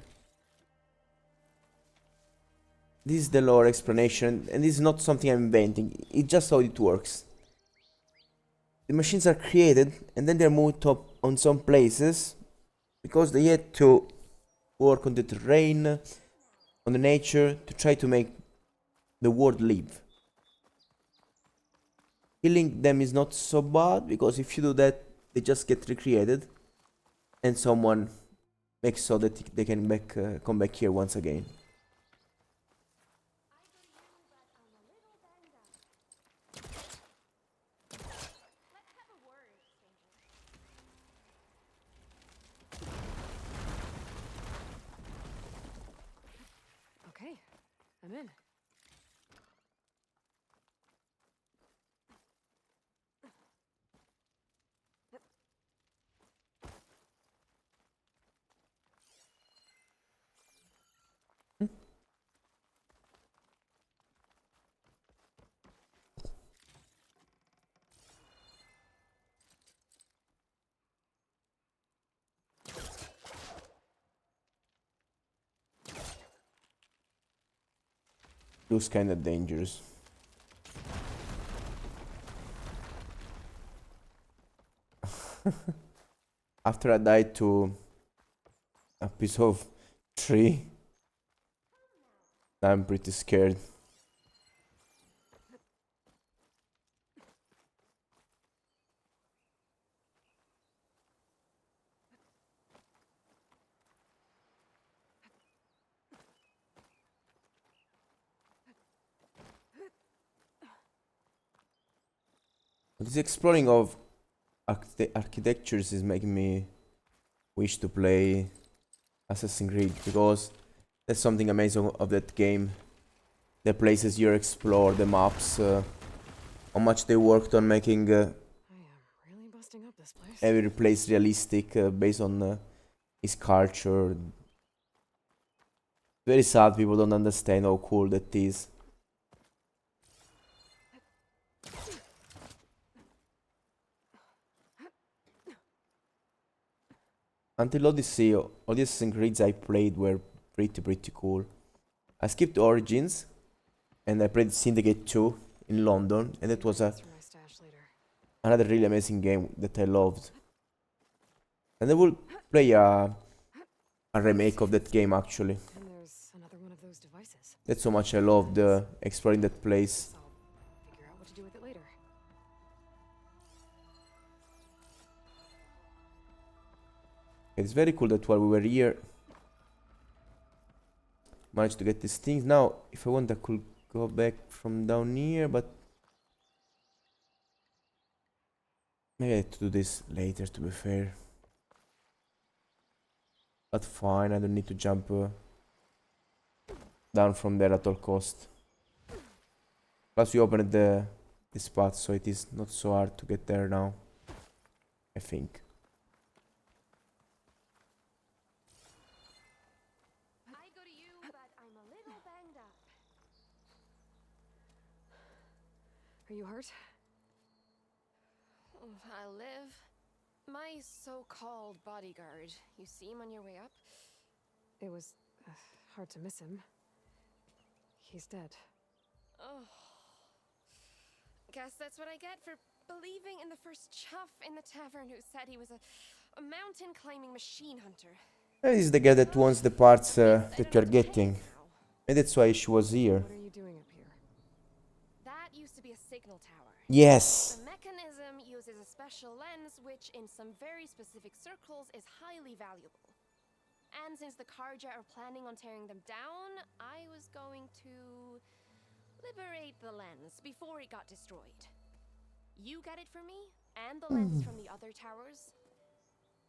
This is the lore explanation, and this is not something I'm inventing. It's just how it works. The machines are created and then they're moved up on some places because they had to work on the terrain, on the nature, to try to make the world live. Killing them is not so bad, because if you do that, they just get recreated and someone makes so that they can come back here once again. Okay, I'm in. Looks kinda dangerous. After I died to a piece of tree, I'm pretty scared. This exploring of architectures is making me wish to play Assassin's Creed, because that's something amazing of that game. The places you explore, the maps, how much they worked on making I am really busting up this place. every place realistic, based on his culture. Very sad people don't understand how cool that is. Until Odyssey, all the Assassin's Creeds I played were pretty cool. I skipped Origins and I played Syndicate 2 in London, and that was That's for my stash later. another really amazing game that I loved. And I will play a remake of that game actually. And there's another one of those devices. That's how much I loved exploring that place. I'll figure out what to do with it later. It's very cool that while we were here, managed to get these things. Now, if I want, I could go back from down here, but maybe I have to do this later, to be fair. But fine, I don't need to jump down from there at all cost. Plus, we opened this path, so it is not so hard to get there now, I think. I go to you, but I'm a little banged up. Are you hurt? I'll live. My so-called bodyguard. You see him on your way up? It was hard to miss him. He's dead. Oh. Guess that's what I get for believing in the first chuff in the tavern who said he was a mountain climbing machine hunter. This is the guy that wants the parts that you're getting. And that's why she was here. What are you doing up here? That used to be a signal tower. Yes! The mechanism uses a special lens which in some very specific circles is highly valuable. And since the Karja are planning on tearing them down, I was going to liberate the lens before it got destroyed. You get it for me, and the lens from the other towers.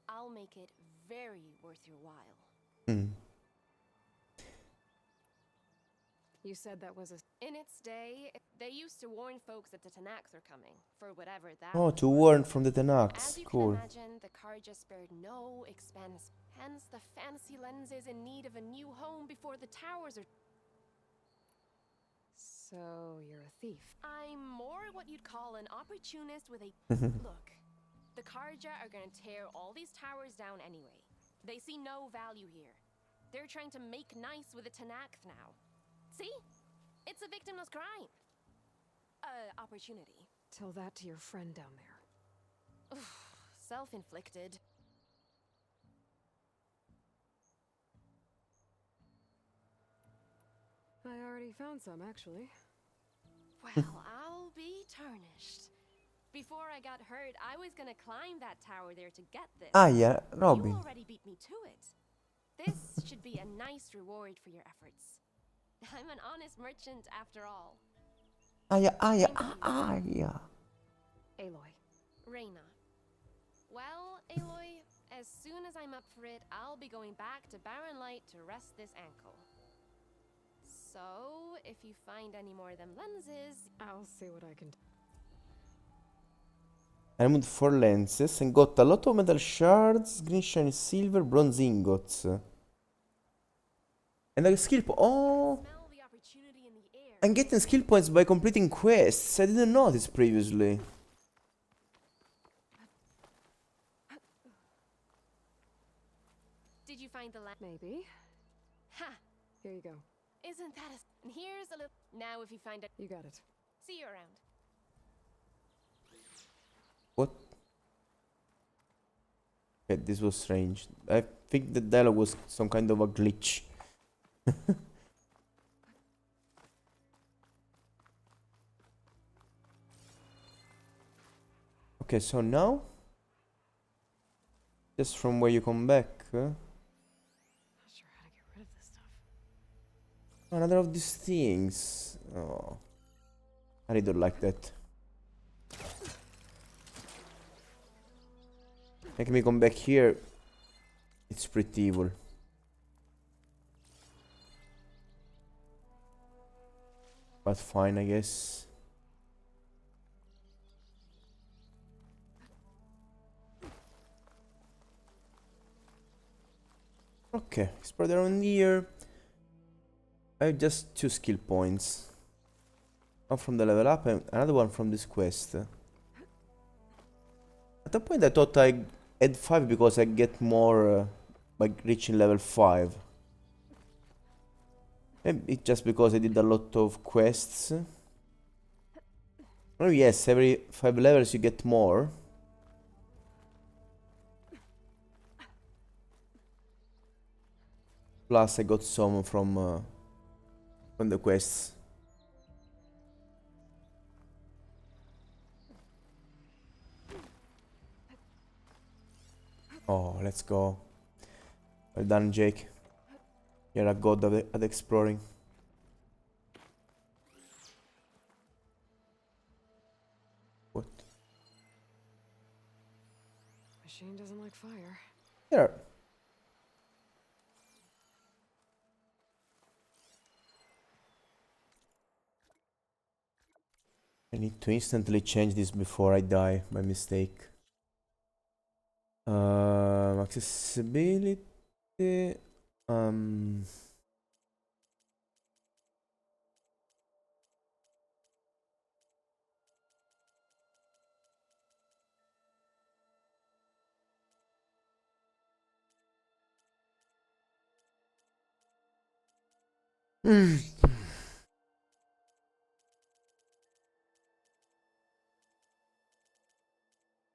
I'll make it very worth your while. You said that was a... In its day, they used to warn folks that the Tanaks are coming, for whatever that Oh, was to worth. warn from the As Tanaks. you can Cool. imagine, the Karja spared no expense. Hence, the fancy lens is in need of a new home before the towers are... So, you're a thief. I'm more what you'd call an opportunist with a... Look, the Karja are gonna tear all these towers down anyway. They see no value here. They're trying to make nice with the Tanakh now. See? It's a victimless crime. Opportunity. Tell that to your friend down there. Self-inflicted. I already found some, actually. Well, I'll be tarnished. Before I got hurt, I was gonna climb that tower there to get this. Ah, yeah, You Robin. already beat me to it. This should be a nice reward for your efforts. I'm an honest merchant after all. Ah, yeah. Aloy. Reyna. Well, Aloy, as soon as I'm up for it, I'll be going back to Barren Light to rest this ankle. So, if you find any more of them lenses, I'll see what I can do. I removed 4 lenses and got a lot of metal shards, green shiny silver, bronze ingots. And a skill Oh! smell the opportunity in the air. I'm getting skill points by completing quests. I didn't know this previously. Did you find the lens? Maybe. Ha! Here you go. Isn't that a... And here's a little... Now if you find it... You got it. See you around. What? Okay, this was strange. I think the dialogue was some kind of a glitch. Okay, so now just from where you come back, Not sure how to get rid of this stuff. another of these things. Oh, I really don't like that. Make me come back here. It's pretty evil. But fine, I guess. Okay, spread around here. I have just 2 skill points. One from the level up and another one from this quest. At that point I thought I had 5 because I get more by reaching level 5. Maybe it's just because I did a lot of quests. Oh yes, every 5 levels you get more. Plus I got some from the quests. Oh, let's go. Well done, Jake. You're a god at exploring. What? Machine doesn't like fire. Here. I need to instantly change this before I die by mistake. Accessibility.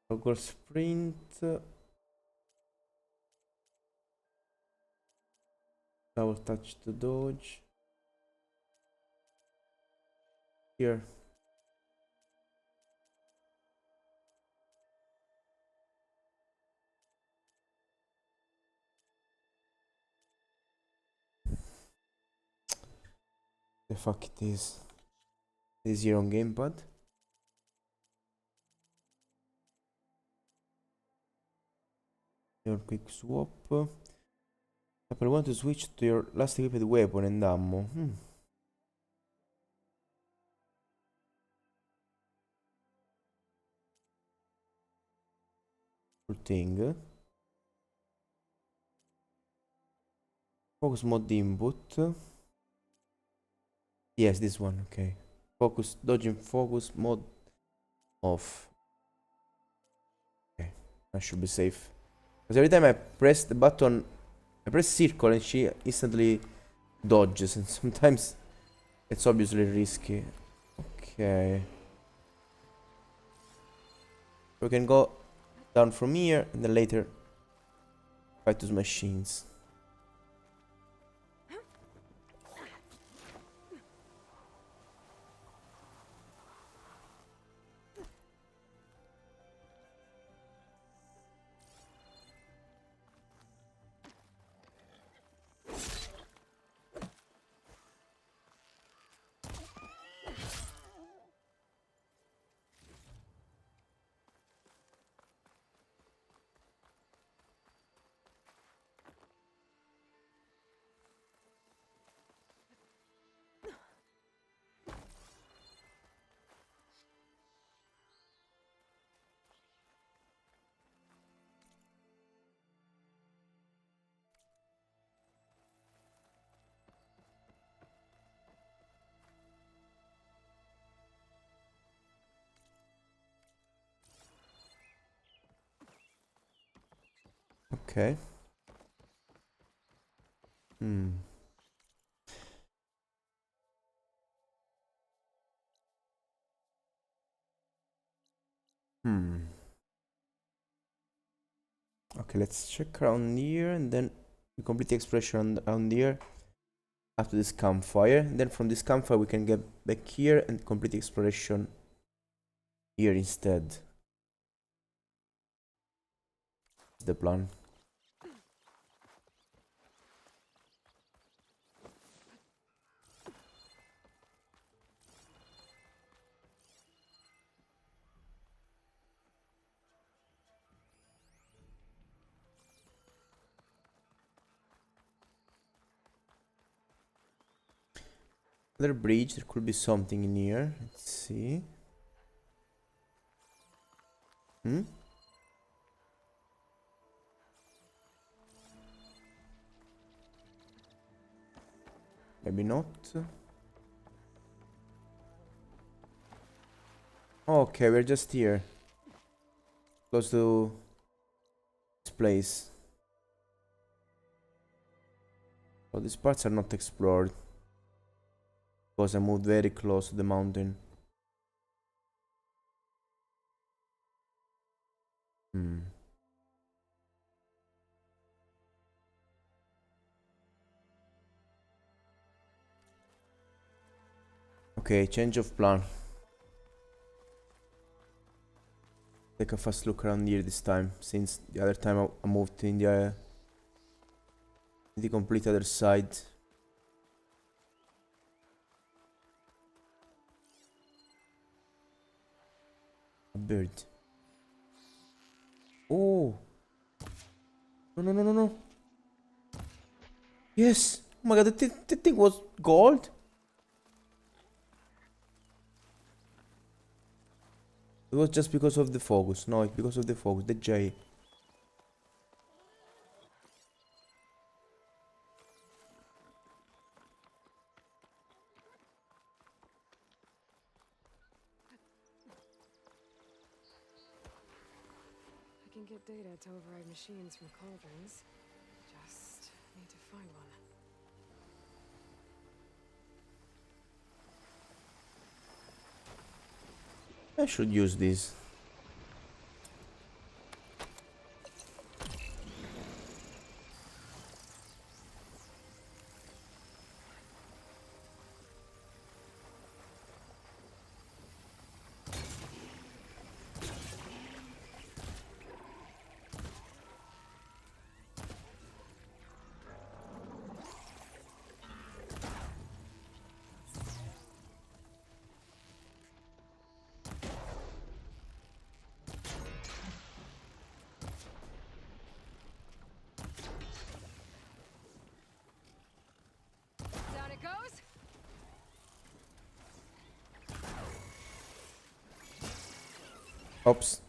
Toggle sprint. Double touch to dodge. Here. The fuck it is. This here on gamepad. Your quick swap. Apple want to switch to your last equipped weapon and ammo. Cool thing. Focus mode input. Yes, this one, okay. Focus, dodging focus mode off. Okay, I should be safe. Because every time I press the button, I press circle and she instantly dodges, and sometimes it's obviously risky. Okay. We can go down from here and then later fight those machines. Okay. Okay, let's check around here and then we complete the exploration around here after this campfire. And then from this campfire we can get back here and complete the exploration here instead. That's the plan. Another bridge, there could be something in here. Let's see. Maybe not. Okay, we're just here. Close to this place. So these parts are not explored. Because I moved very close to the mountain. Okay, change of plan. Take a fast look around here this time, since the other time I moved in the complete other side. A bird. Oh! No, no, no, no, no! Yes! Oh my god, that thing was gold? It was just because of the focus. No, it's because of the focus. The J. I can get data to override machines from cauldrons. Just need to find one. I should use this. Down it goes! Oops.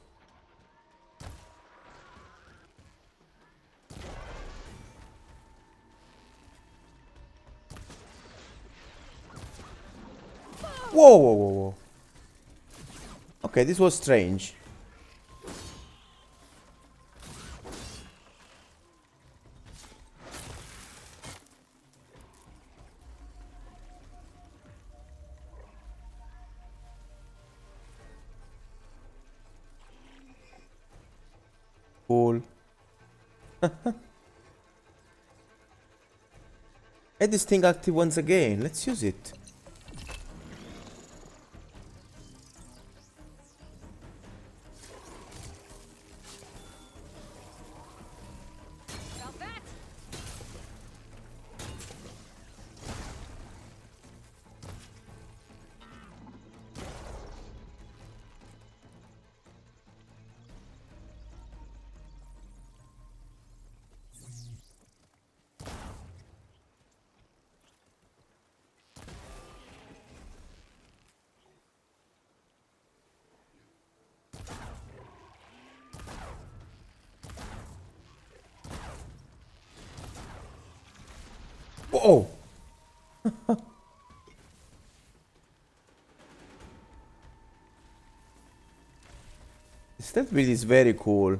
Whoa, whoa, whoa, whoa. Okay, this was strange. Cool. Add this thing active once again. Let's use it. About that! Whoa! That build is very cool.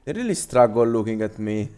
They really struggle looking at me.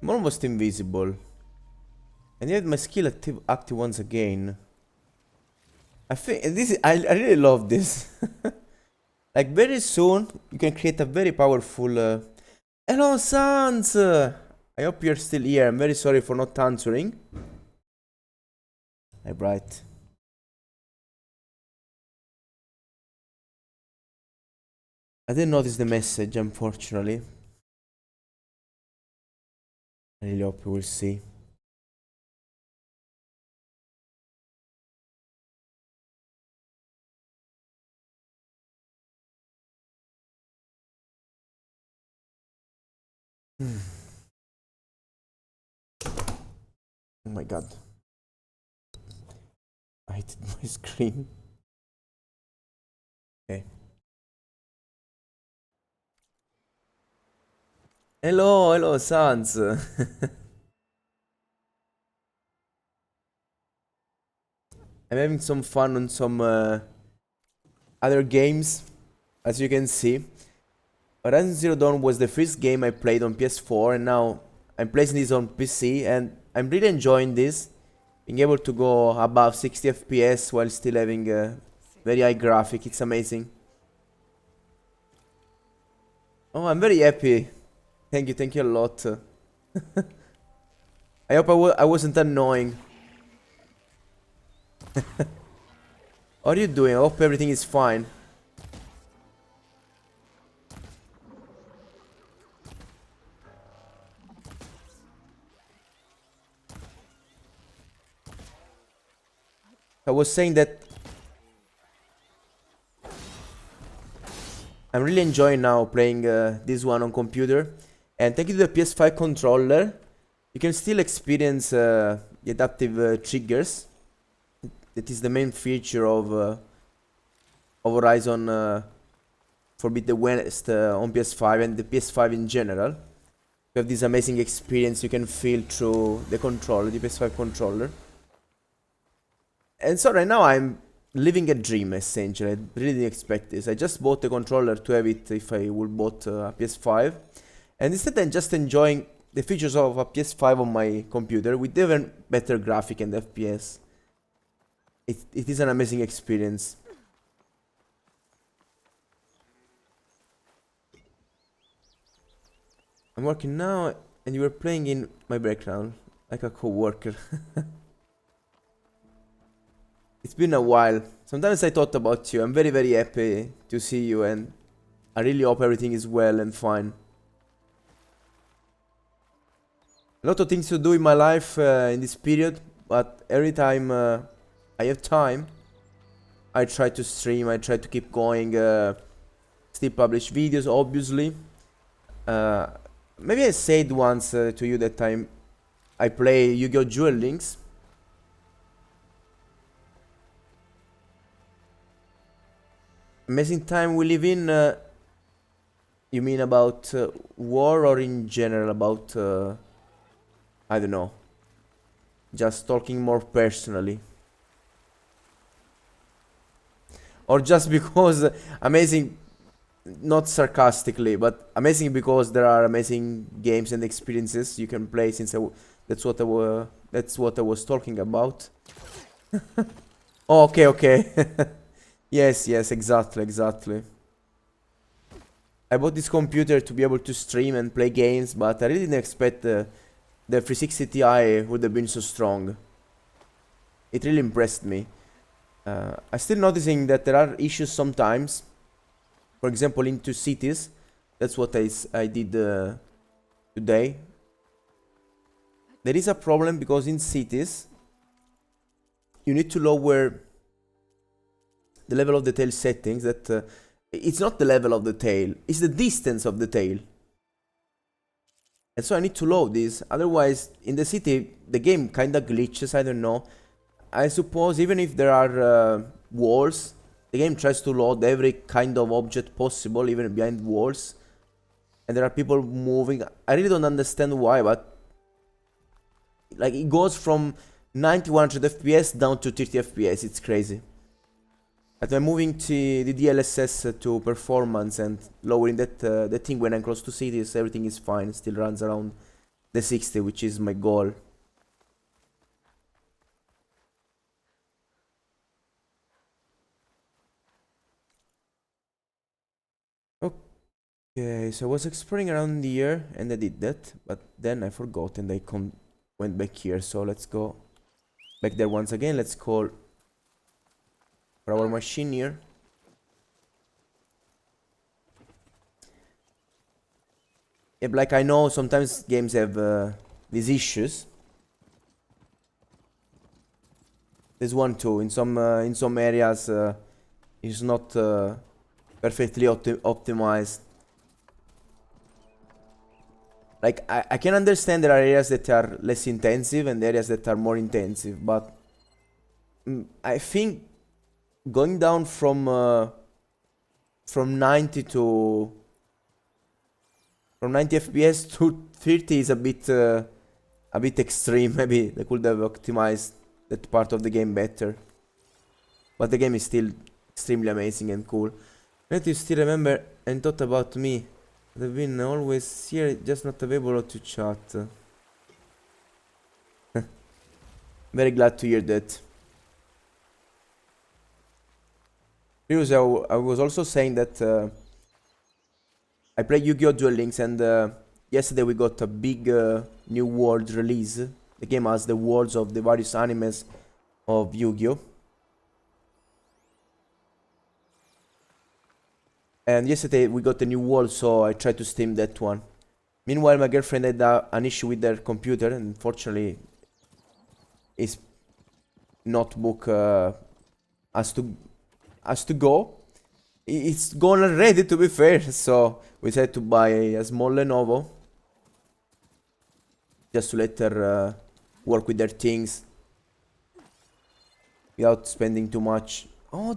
I'm almost invisible. And yet my skill active once again. I think this is, I really love this. Like very soon you can create a very powerful hello Sans! I hope you're still here. I'm very sorry for not answering. Hi Bright. I didn't notice the message, unfortunately. I really hope we will see. Oh my god. I hit my screen. Okay. Hello, Sans. I'm having some fun on some other games, as you can see. Horizon Zero Dawn was the first game I played on PS4, and now I'm playing this on PC, and I'm really enjoying this. Being able to go above 60 FPS while still having a very high graphic, it's amazing. Oh, I'm very happy. Thank you a lot. I hope I wasn't annoying. How are you doing? I hope everything is fine. I was saying that I'm really enjoying now playing this one on computer, and thank you to the PS5 controller, you can still experience the adaptive triggers. That is the main feature of Horizon Forbidden West on PS5 and the PS5 in general. You have this amazing experience you can feel through the controller, the PS5 controller. And so right now I'm living a dream, essentially. I really didn't expect this. I just bought the controller to have it if I would bought a PS5. And instead I'm just enjoying the features of a PS5 on my computer with even better graphic and FPS. It is an amazing experience. I'm working now and you were playing in my background like a co-worker. It's been a while. Sometimes I thought about you. I'm very happy to see you, and I really hope everything is well and fine. A lot of things to do in my life in this period, but every time I have time, I try to stream, I try to keep going, still publish videos, obviously. Maybe I said once to you that I play Yu-Gi-Oh! Duel Links. Amazing time we live in. You mean about war or in general about I don't know, just talking more personally, or just because amazing, not sarcastically, but amazing because there are amazing games and experiences you can play. Since that's what I was talking about. Oh, okay. Yes, exactly. I bought this computer to be able to stream and play games, but I really didn't expect the 360 Ti would have been so strong. It really impressed me. I'm still noticing that there are issues sometimes. For example, into cities. That's what I did today. There is a problem because in cities you need to lower the level of the tail settings. That it's not the level of the tail, it's the distance of the tail. And so I need to load this, otherwise in the city the game kinda glitches, I don't know. I suppose even if there are walls, the game tries to load every kind of object possible, even behind walls. And there are people moving. I really don't understand why, but like it goes from 90 100 FPS down to 30 FPS, it's crazy. But I'm moving to the DLSS to performance and lowering that thing when I'm close to cities, everything is fine, still runs around the 60, which is my goal. Okay, so I was exploring around here and I did that, but then I forgot and I went back here. So let's go back there once again. Let's call for our machine here. Yeah, like I know sometimes games have these issues. There's one too. In some areas, it's not perfectly optimized. Like I can understand there are areas that are less intensive and areas that are more intensive, but I think going down from 90 to from 90 FPS to 30 is a bit extreme. Maybe they could have optimized that part of the game better. But the game is still extremely amazing and cool. Let you still remember and thought about me. I've been always here, just not available to chat. Very glad to hear that. Seriously, I was also saying that I played Yu-Gi-Oh! Duel Links, and yesterday we got a big new world release. The game has the worlds of the various animes of Yu-Gi-Oh! And yesterday we got a new world, so I tried to stream that one. Meanwhile, my girlfriend had an issue with her computer, and unfortunately, his notebook has to go. It's gone already, to be fair, so we decided to buy a small Lenovo just to let her work with her things without spending too much. Oh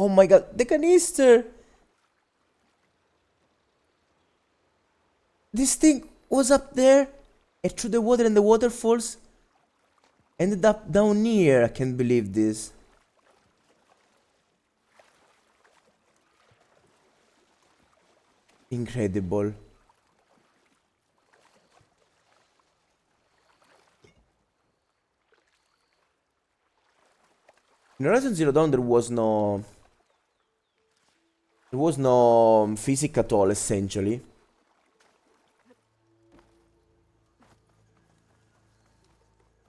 my god, the canister! This thing was up there, and through the water and the waterfalls, ended up down here. I can't believe this. Incredible. In Horizon Zero Dawn there was no physics at all, essentially.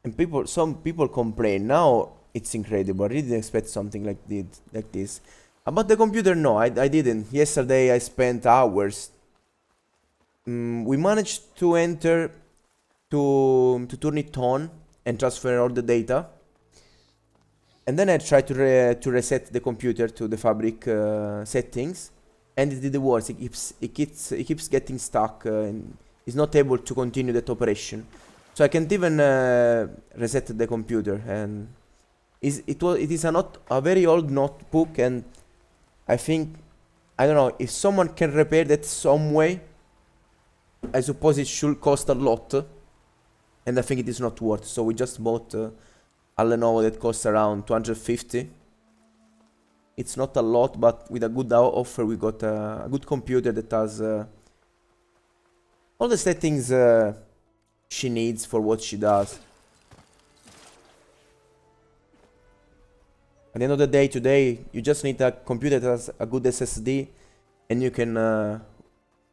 And some people complain. Now it's incredible. I really didn't expect something like this. About the computer, no, I didn't. Yesterday I spent hours. We managed to enter to turn it on and transfer all the data. And then I tried to reset the computer to the fabric settings, and it didn't work. It keeps getting stuck and is not able to continue that operation. So I can't even reset the computer, and it is a very old notebook, and I think, I don't know, if someone can repair that some way, I suppose it should cost a lot, and I think it is not worth. So we just bought a Lenovo that costs around 250. It's not a lot, but with a good offer we got a good computer that has all the settings she needs for what she does. At the end of the day, today, you just need a computer that has a good SSD, and you can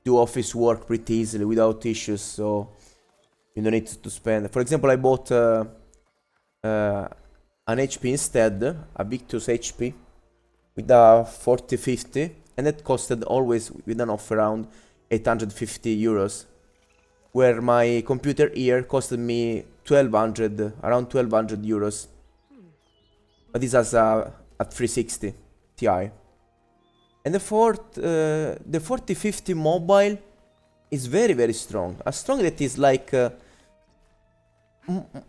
do office work pretty easily without issues, so you don't need to spend. For example, I bought an HP instead, a Victus HP, with a 4050, and that costed always with an offer around 850 euros. Where my computer here costed me 1200, around 1200 euros. But this has a 360 Ti. And the 4050 mobile is very, very strong. As strong that is like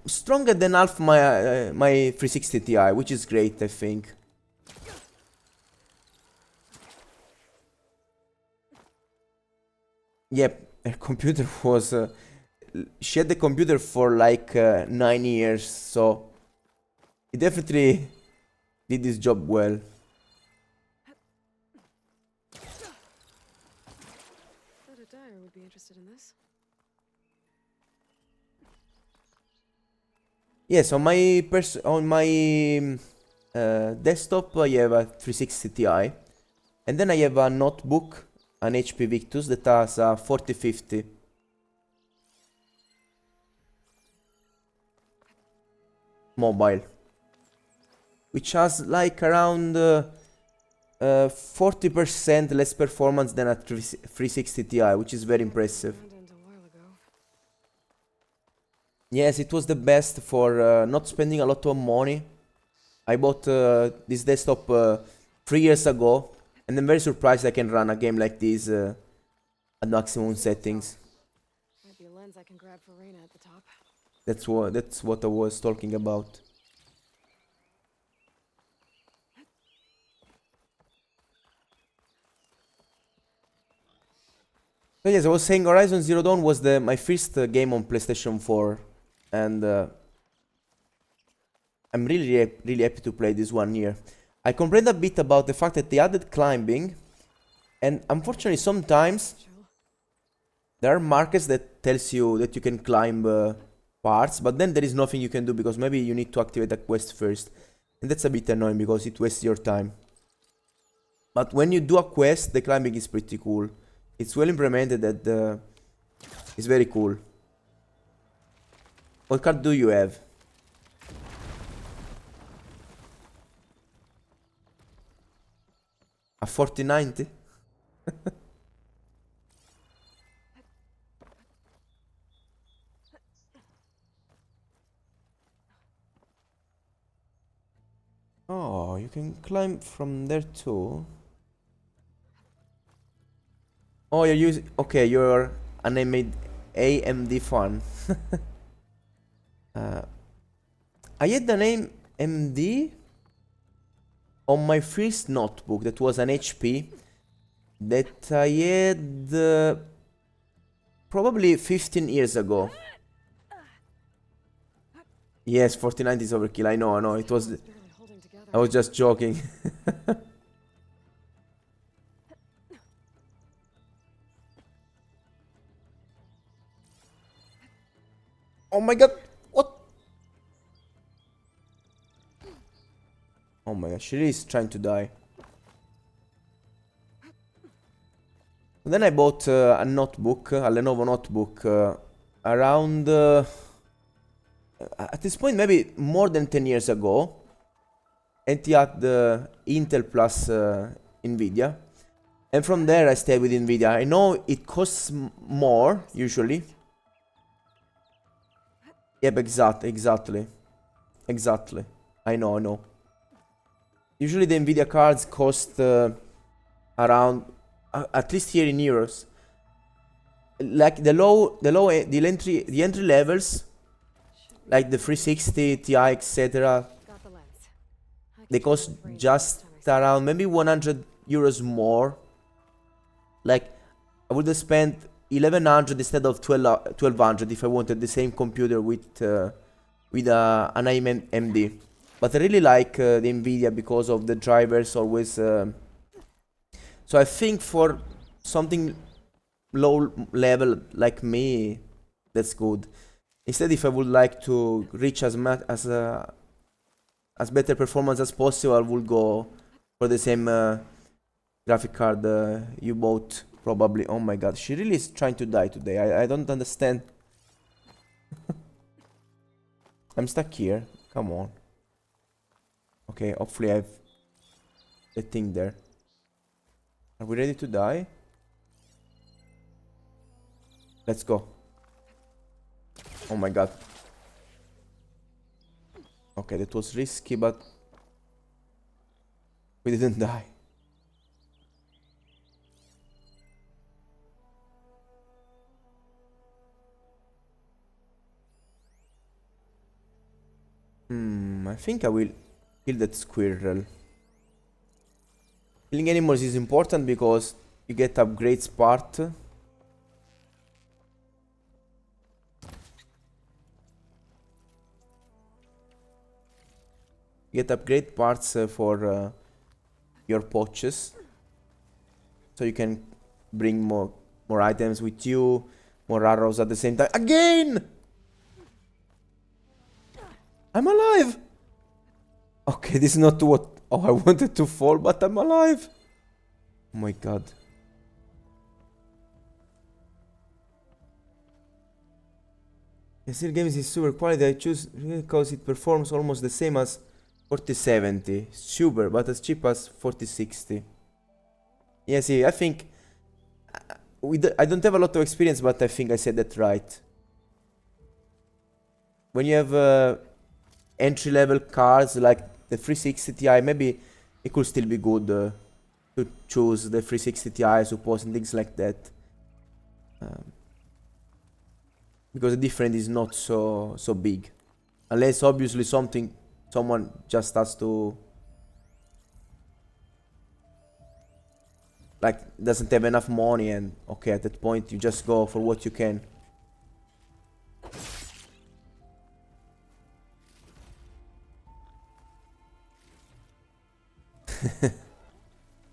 stronger than half my 360 Ti, which is great, I think. Yep. Her computer was she had the computer for like 9 years, so it definitely did this job well. Thought a dyer would be interested in this. Yes, on my desktop I have a 360 Ti, and then I have a notebook, an HP Victus that has a 4050. Mobile, which has like around 40% less performance than a 360 Ti, which is very impressive. Abandoned a while ago. Yes, it was the best for not spending a lot of money. I bought this desktop 3 years ago, and I'm very surprised I can run a game like this at maximum settings. Might be a lens I can grab for Reyna at the top. That's what I was talking about. So yes, I was saying Horizon Zero Dawn was my first game on PlayStation 4, and I'm really happy to play this one here. I complained a bit about the fact that they added climbing, and unfortunately sometimes Chill. there are markers that tells you that you can climb parts, but then there is nothing you can do because maybe you need to activate a quest first, and that's a bit annoying because it wastes your time. But when you do a quest, the climbing is pretty cool. It's well implemented that it's very cool. What card do you have? A 4090? Oh, you can climb from there too. Oh, you're using... Okay, you're an AMD fan. I had the name MD on my first notebook that was an HP that I had probably 15 years ago. Yes, 49 is overkill. I know. It was... Barely holding together. I was just joking. Oh my god! What? Oh my god, she really is trying to die. And then I bought a notebook, a Lenovo notebook, around... at this point, maybe more than 10 years ago. And it had the Intel plus Nvidia. And from there I stayed with Nvidia. I know it costs more, usually. Yep, exactly. I know. Usually the Nvidia cards cost around, at least here in euros. Like the entry levels, like the 360 Ti, etc. Got the lens. I They can cost tell with Reyna just next time I see her. around maybe 100 euros more. Like I would have spent 1100 instead of 1200 if I wanted the same computer with an AMD. But I really like the Nvidia because of the drivers always. So I think for something low level like me, that's good. Instead, if I would like to reach as much as better performance as possible, I would go for the same graphic card you bought. Probably. Oh my god, she really is trying to die today. I don't understand. I'm stuck here. Come on. Okay, hopefully I have the thing there. Are we ready to die? Let's go. Oh my god. Okay, that was risky, but we didn't die. I think I will kill that squirrel. Killing animals is important because you get upgrades part. You get upgrade parts for your pouches. So you can bring more items with you, more arrows at the same time. Again! I'm alive! Okay, this is not what... Oh, I wanted to fall, but I'm alive! Oh my god. Still games is super quality. I choose because it performs almost the same as 4070. Super, but as cheap as 4060. Yeah, see, I think... I don't have a lot of experience, but I think I said that right. When you have entry-level cards like the 360 Ti, maybe it could still be good to choose the 360 Ti, I suppose, and things like that. Because the difference is not so big. Unless obviously someone just has to... like, doesn't have enough money, and okay, at that point you just go for what you can.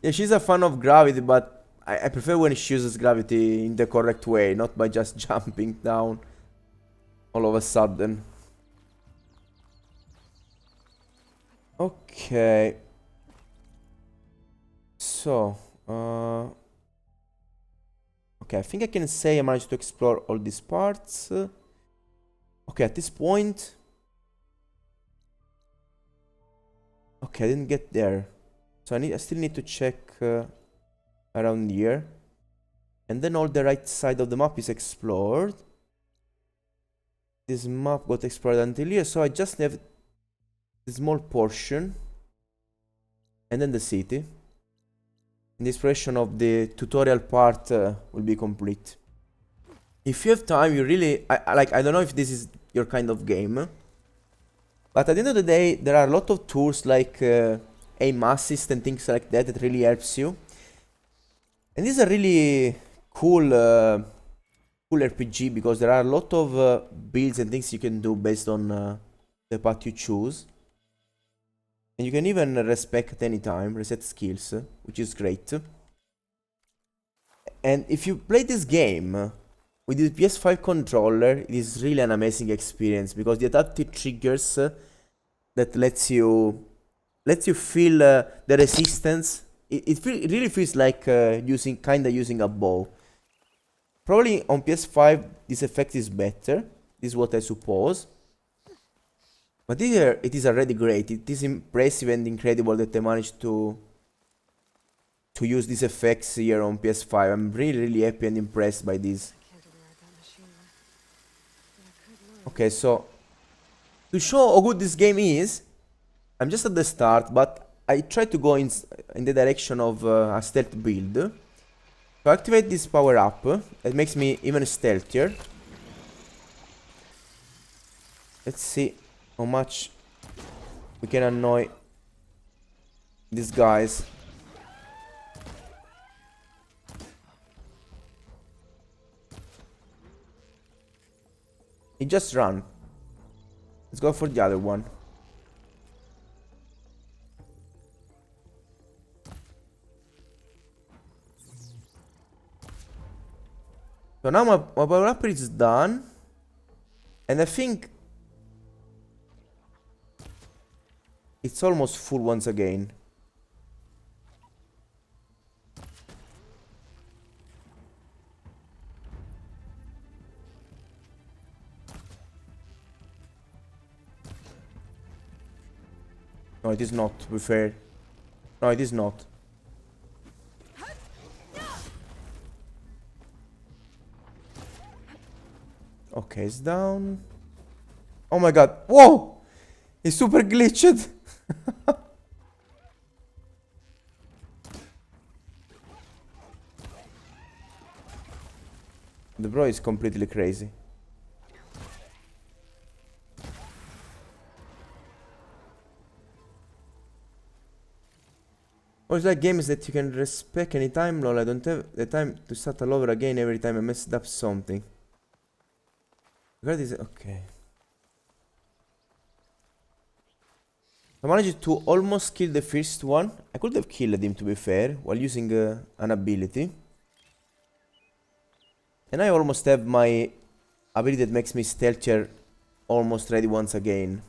Yeah, she's a fan of gravity, but I prefer when she uses gravity in the correct way, not by just jumping down all of a sudden. Okay. So, okay, I think I can say I managed to explore all these parts. Okay, at this point... Okay, I didn't get there. So I still need to check around here. And then all the right side of the map is explored. This map got explored until here, so I just have a small portion. And then the city. And the exploration of the tutorial part will be complete. If you have time, you really... I don't know if this is your kind of game. But at the end of the day, there are a lot of tools like aim assist and things like that that really helps you. And this is a really cool cool RPG because there are a lot of builds and things you can do based on the path you choose. And you can even respec at any time, reset skills, which is great. And if you play this game with the PS5 controller, it is really an amazing experience because the adaptive triggers that lets you feel the resistance. It really feels like using a bow. Probably on PS5 this effect is better. This is what I suppose. But here it is already great. It is impressive and incredible that they managed to use these effects here on PS5. I'm really happy and impressed by this. Okay, so to show how good this game is, I'm just at the start, but I try to go in the direction of a stealth build. To activate this power up, it makes me even stealthier. Let's see how much we can annoy these guys. He just ran. Let's go for the other one. So now my power up is done. And I think it's almost full once again. No, it is not, to be fair. No, it is not. Okay, it's down. Oh my god. Whoa! It's super glitched. The bro is completely crazy. Oh, it's like games that you can respec anytime. Lol, I don't have the time to start all over again every time I messed up something. Okay. I managed to almost kill the first one. I could have killed him, to be fair, while using an ability. And I almost have my ability that makes me stealthier almost ready once again.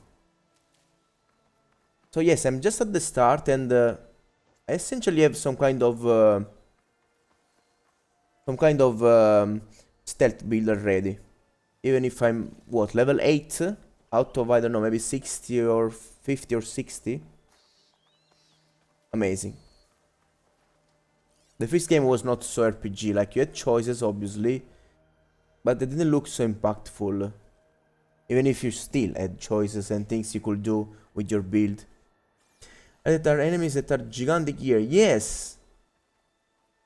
So yes, I'm just at the start, and I essentially have some kind of stealth build already. Even if I'm what, level 8 out of, I don't know, maybe 60 or 50 or 60. Amazing. The first game was not so RPG, like you had choices obviously, but they didn't look so impactful. Even if you still had choices and things you could do with your build. And there are enemies that are gigantic here. Yes!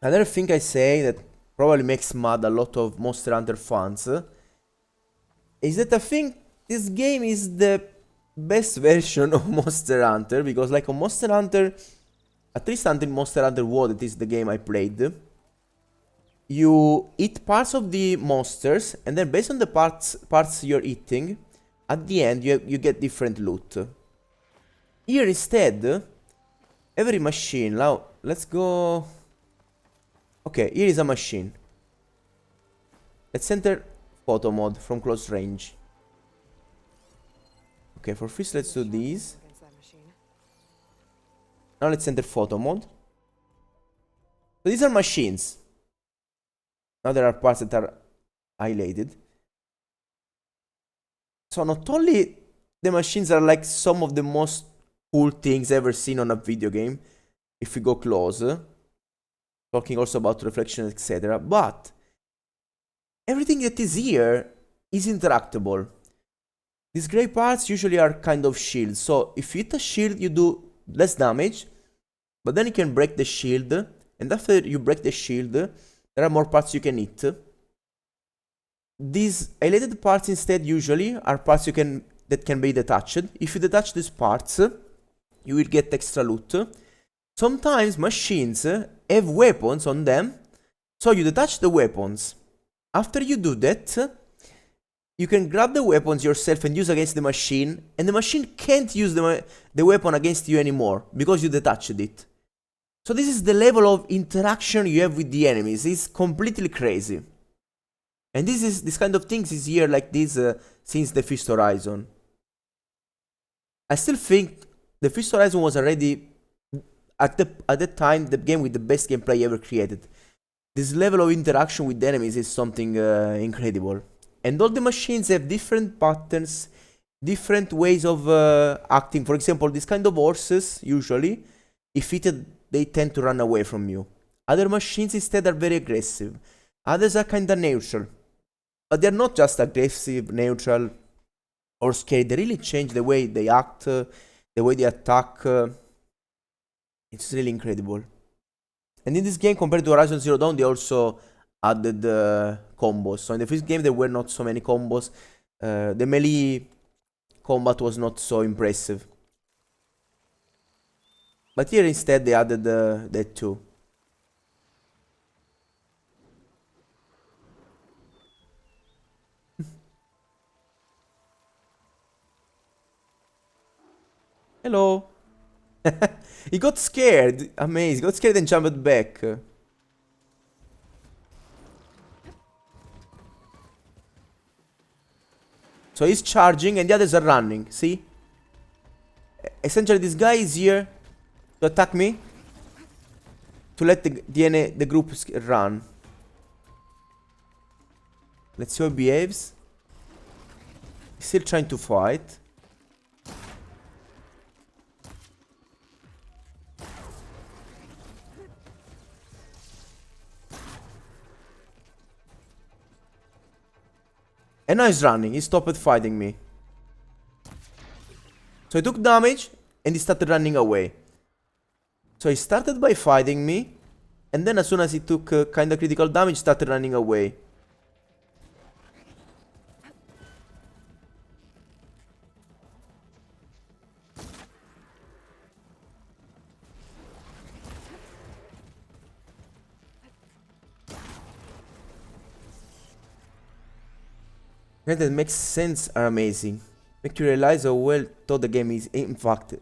Another thing I say that probably makes mad a lot of Monster Hunter fans is that I think this game is the best version of Monster Hunter, because like on Monster Hunter, at least until Monster Hunter World, it is the game I played, you eat parts of the monsters, and then based on the parts you're eating, at the end you get different loot. Here instead, every machine, now let's go... Okay, here is a machine. Let's enter photo mode from close range. Okay, for first let's do these. Against that machine. Now let's enter photo mode. So these are machines. Now there are parts that are highlighted. So not only the machines are like some of the most cool things ever seen on a video game, if we go close, talking also about reflection, etc. But everything that is here is interactable. These gray parts usually are kind of shields. So if you hit a shield, you do less damage, but then you can break the shield, and after you break the shield, there are more parts you can hit. These highlighted parts instead usually are parts that can be detached. If you detach these parts, you will get extra loot. Sometimes machines have weapons on them, so you detach the weapons. After you do that, you can grab the weapons yourself and use against the machine, and the machine can't use the weapon against you anymore because you detached it. So this is the level of interaction you have with the enemies. It's completely crazy. And this kind of things is here like this since the first Horizon. I still think the first Horizon was already at that time the game with the best gameplay ever created. This level of interaction with the enemies is something incredible. And all the machines have different patterns, different ways of acting. For example, these kind of horses, usually, if hit, they tend to run away from you. Other machines instead are very aggressive. Others are kinda neutral. But they're not just aggressive, neutral, or scary. They really change the way they act, the way they attack. It's really incredible. And in this game, compared to Horizon Zero Dawn, they also added combos. So in the first game, there were not so many combos. The melee combat was not so impressive. But here instead, they added that too. Hello. He got scared. Amazing. He got scared and jumped back. So he's charging and the others are running. See? Essentially, this guy is here to attack me, to let the group run. Let's see how he behaves. He's still trying to fight. And now he's running. He stopped fighting me. So he took damage and he started running away. So he started by fighting me, and then as soon as he took kinda critical damage, started running away. That makes sense are amazing. Make you realize how well thought the game is in fact.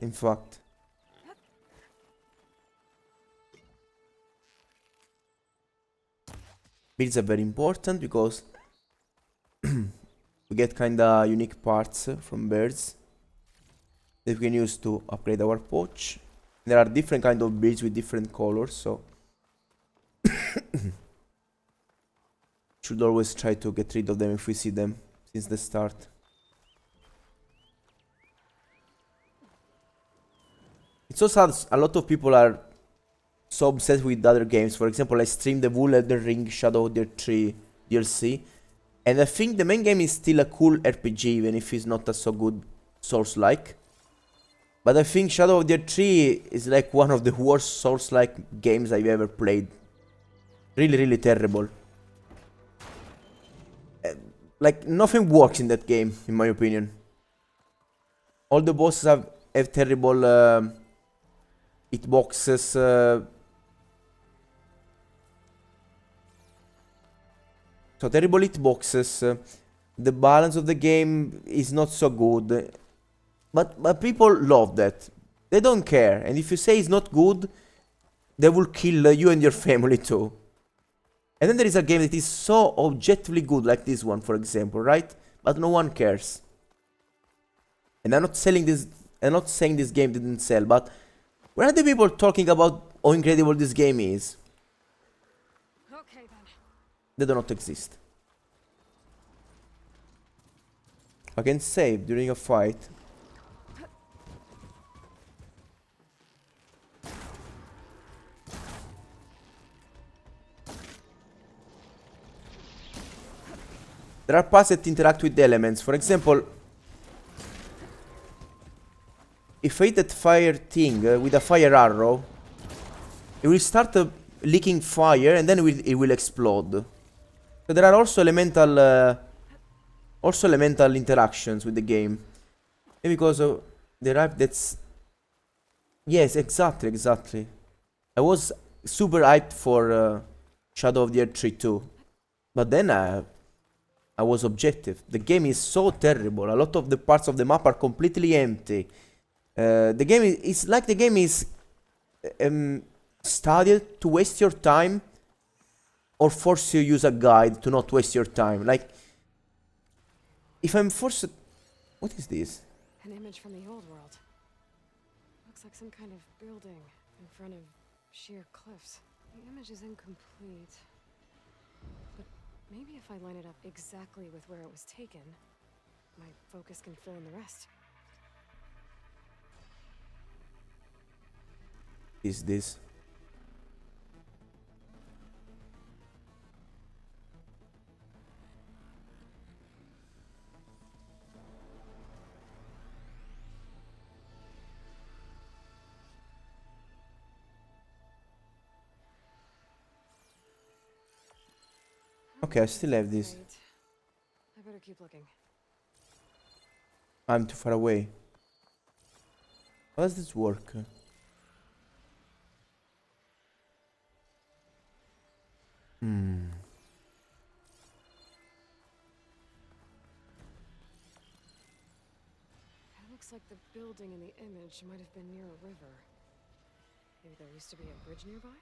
Builds are very important because we get kinda unique parts from birds. that we can use to upgrade our pouch. There are different kind of beads with different colors, so should always try to get rid of them if we see them since the start. It's so sad a lot of people are so obsessed with other games. For example, I streamed the Wool Elden Ring Shadow of the Tree DLC, and I think the main game is still a cool RPG, even if it's not a so good Souls-like. But I think Shadow of the Tree is like one of the worst Souls-like games I've ever played. Really, really terrible. Like, nothing works in that game, in my opinion. All the bosses have terrible hitboxes. So terrible hitboxes. The balance of the game is not so good. But people love that. They don't care. And if you say it's not good, they will kill you and your family too. And then there is a game that is so objectively good, like this one, for example, right? But no one cares. And I'm not saying this game didn't sell, but where are the people talking about how incredible this game is? Okay then. They do not exist. I can save during a fight. There are paths that interact with the elements. For example, if I hit that fire thing with a fire arrow, it will start leaking fire and then it will explode. So there are also elemental interactions with the game. And because of the hype that's... Yes, exactly. I was super hyped for Shadow of the Earth 3 too. But then I was objective. The game is so terrible. A lot of the parts of the map are completely empty. The game is like the game is studied to waste your time or force you to use a guide to not waste your time. Like, if I'm forced... What is this? An image from the old world. Looks like some kind of building in front of sheer cliffs. The image is incomplete. But maybe if I line it up exactly with where it was taken, my focus can fill in the rest. Is this? Okay, I still have this. Right. I better keep looking. I'm too far away. How does this work? It looks like the building in the image might have been near a river. Maybe there used to be a bridge nearby?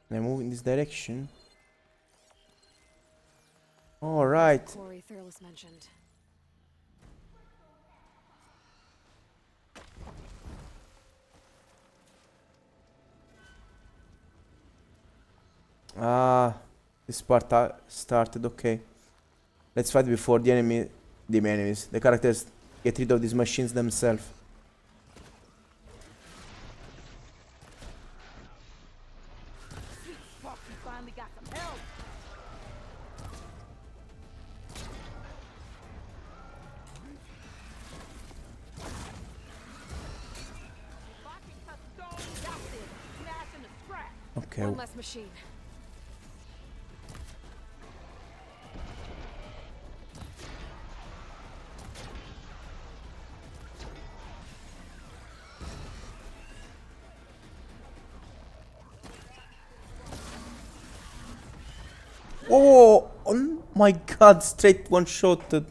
I move in this direction. All right. Quarry Thurles mentioned. This part started. Okay. Let's fight before the enemies. The characters get rid of these machines themselves. Fuck, you finally got some help. If I can cut stone, that's it. Smashing the scrap. Okay. One less machine. Oh, oh my god, straight one-shotted.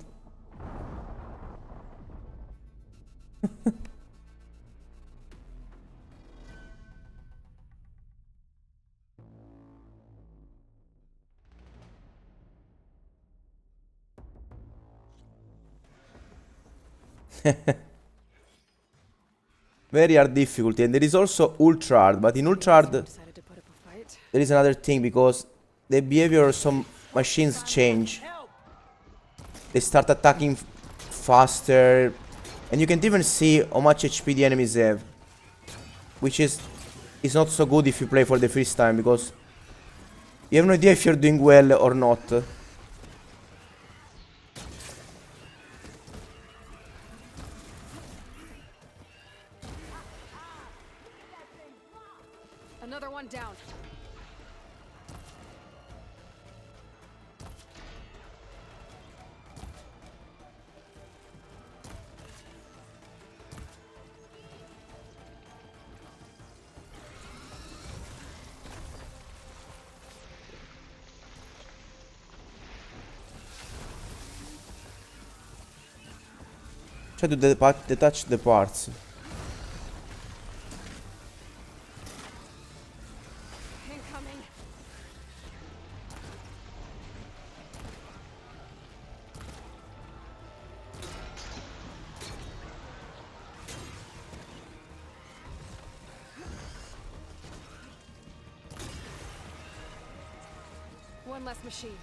Very hard difficulty, and there is also ultra hard, but in ultra hard Decided to put up a fight. there is another thing, because the behavior of some machines change. They start attacking faster, and you can't even see how much HP the enemies have, which is not so good if you play for the first time, because you have no idea if you're doing well or not. Another one down. Try to detach the parts. Incoming. One less machine.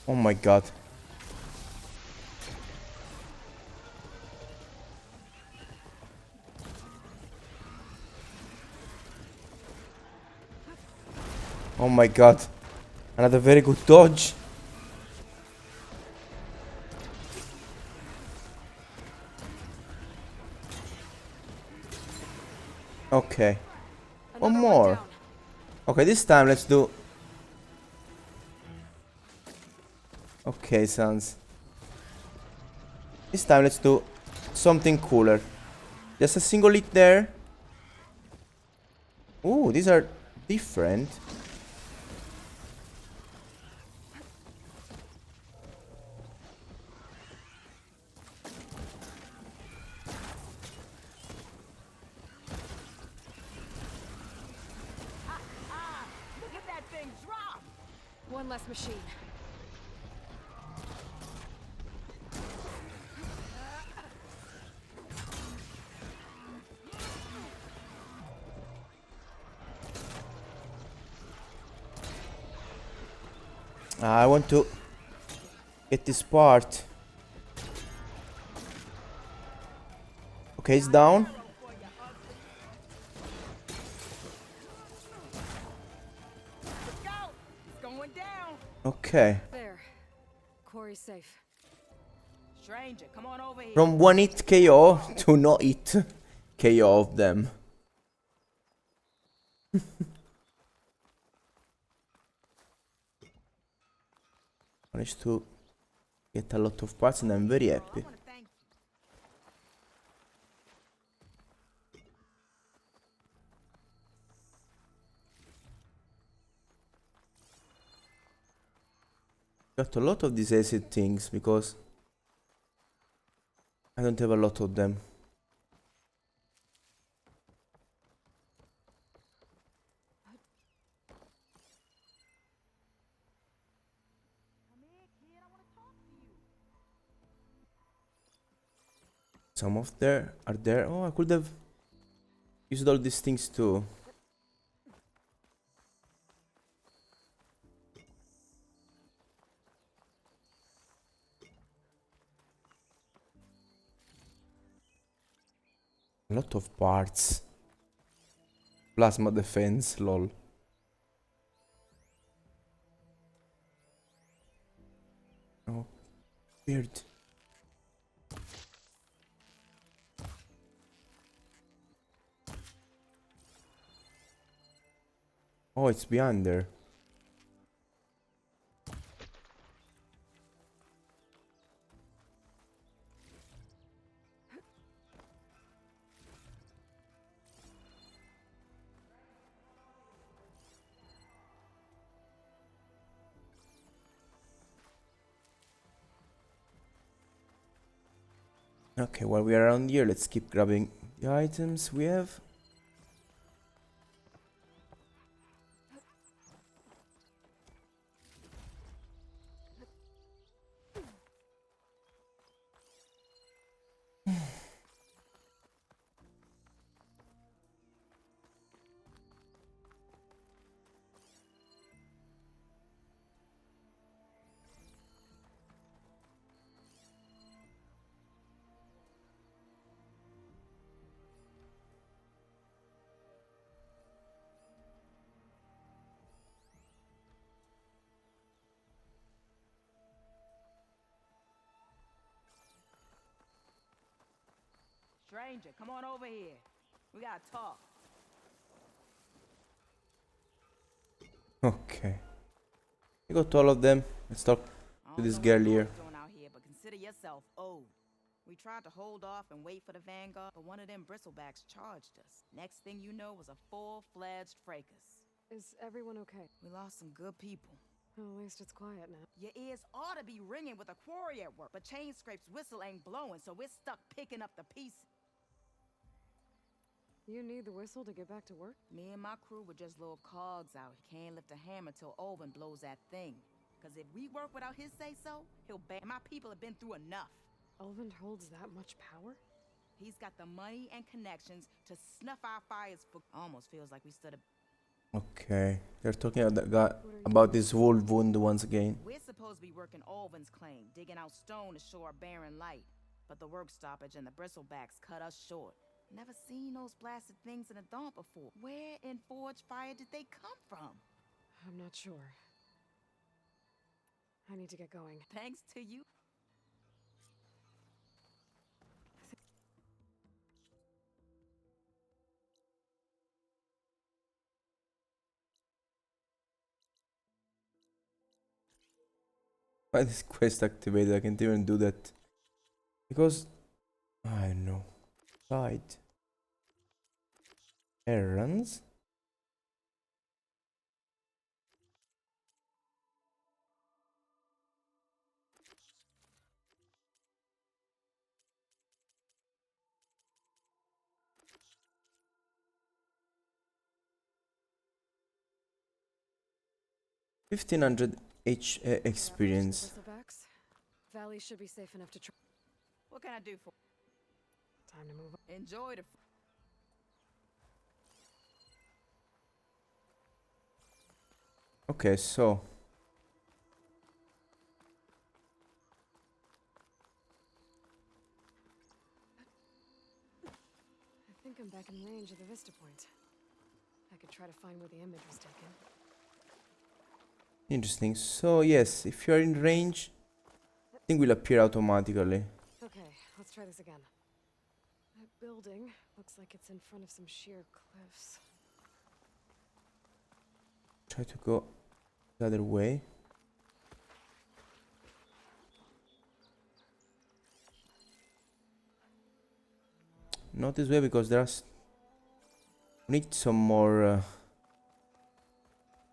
Oh my god. Oh my god. Another very good dodge. Okay. One Another more. down. Okay, this time let's do... Okay, Sans. This time let's do something cooler. Just a single hit there. Ooh, these are different. Look at that thing drop! One less machine. I want to get this part. Okay, it's down. Let's go! It's going down! Okay. There. Quarry's safe. Stranger, come on over here. From one hit KO to no hit KO of them. Managed to get a lot of parts and I'm very happy. I wanna thank you. Got a lot of these acid things because I don't have a lot of them. Some of there are there. Oh, I could have used all these things too. A lot of parts. Plasma defense, lol. Oh, weird. Oh, it's behind there. Okay, while we are around here, let's keep grabbing the items we have. Stranger, come on over here. We gotta talk. Okay. I got all of them. Let's talk I to don't this know girl what here. you're doing out here, but consider yourself owed. We tried to hold off and wait for the vanguard, but one of them bristlebacks charged us. Next thing you know was a full-fledged fracas. Is everyone okay? We lost some good people. Well, at least it's quiet now. Your ears ought to be ringing with a quarry at work, but Chain Scrape's whistle ain't blowing, so we're stuck picking up the pieces. You need the whistle to get back to work? Me and my crew were just little cogs out. Can't lift a hammer till Olvin blows that thing. Cause if we work without his say-so, he'll ban. My people have been through enough. Elvin holds that much power? He's got the money and connections to snuff our fires for... Almost feels like we stood a... Okay. They're talking about this wolf wound once again. We're supposed to be working Olvin's claim, digging out stone to show our barren light. But the work stoppage and the bristlebacks cut us short. Never seen those blasted things in a dump before. Where in Forge Fire did they come from? I'm not sure. I need to get going. Thanks to you. Why this quest activated? I can't even do that. Because I don't know. Side. Errands. $1,500 experience. Bristlebacks? Valley should be safe enough to try. What can I do for... Time to move on. Enjoy the... Okay, so I think I'm back in range of the Vista Point. I could try to find where the image was taken. interesting. So yes, if you're in range, thing will appear automatically. Okay, let's try this again. That building looks like it's in front of some sheer cliffs. Try to go the other way. Not this way because there's need some more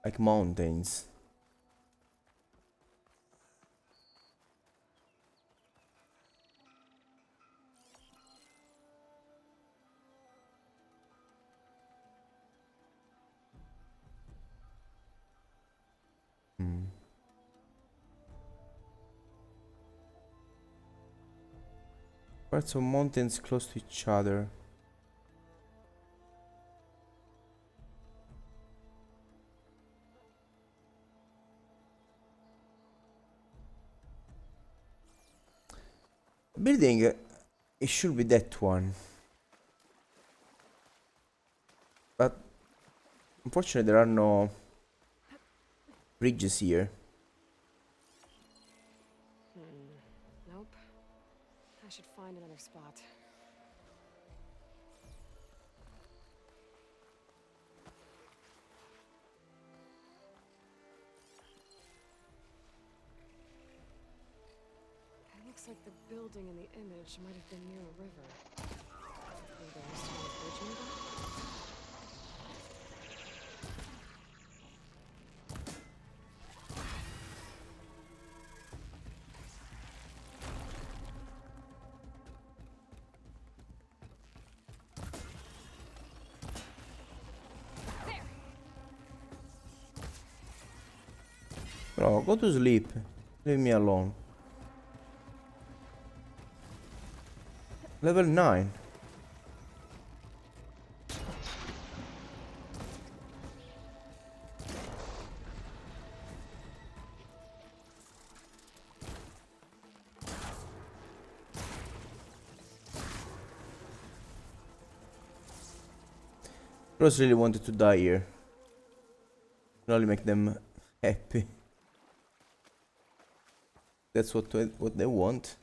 like mountains. Parts of mountains close to each other. Building, it should be that one. But unfortunately there are no bridges here. Nope. I should find another spot. It looks like the building in the image might have been near a river. Maybe there used to be a bridge nearby? Bro, go to sleep. Leave me alone. Level 9. Rose really wanted to die here. Can only make them happy. That's what they want.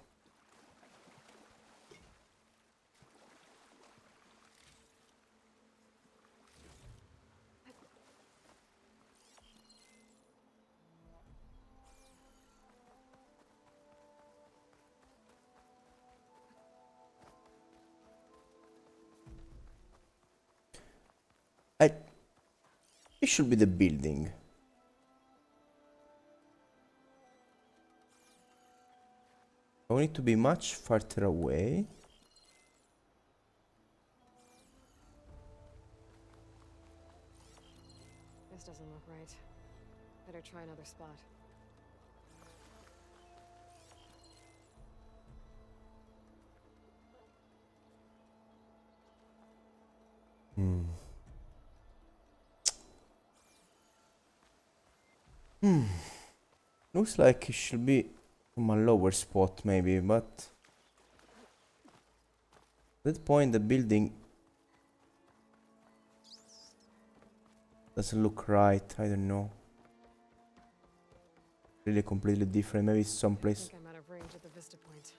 It should be the building. I need to be much farther away. This doesn't look right. Better try another spot. Looks like it should be from a lower spot maybe, but at that point the building doesn't look right. I don't know. Really completely different. Maybe it's I someplace think I'm out of range at the vista point.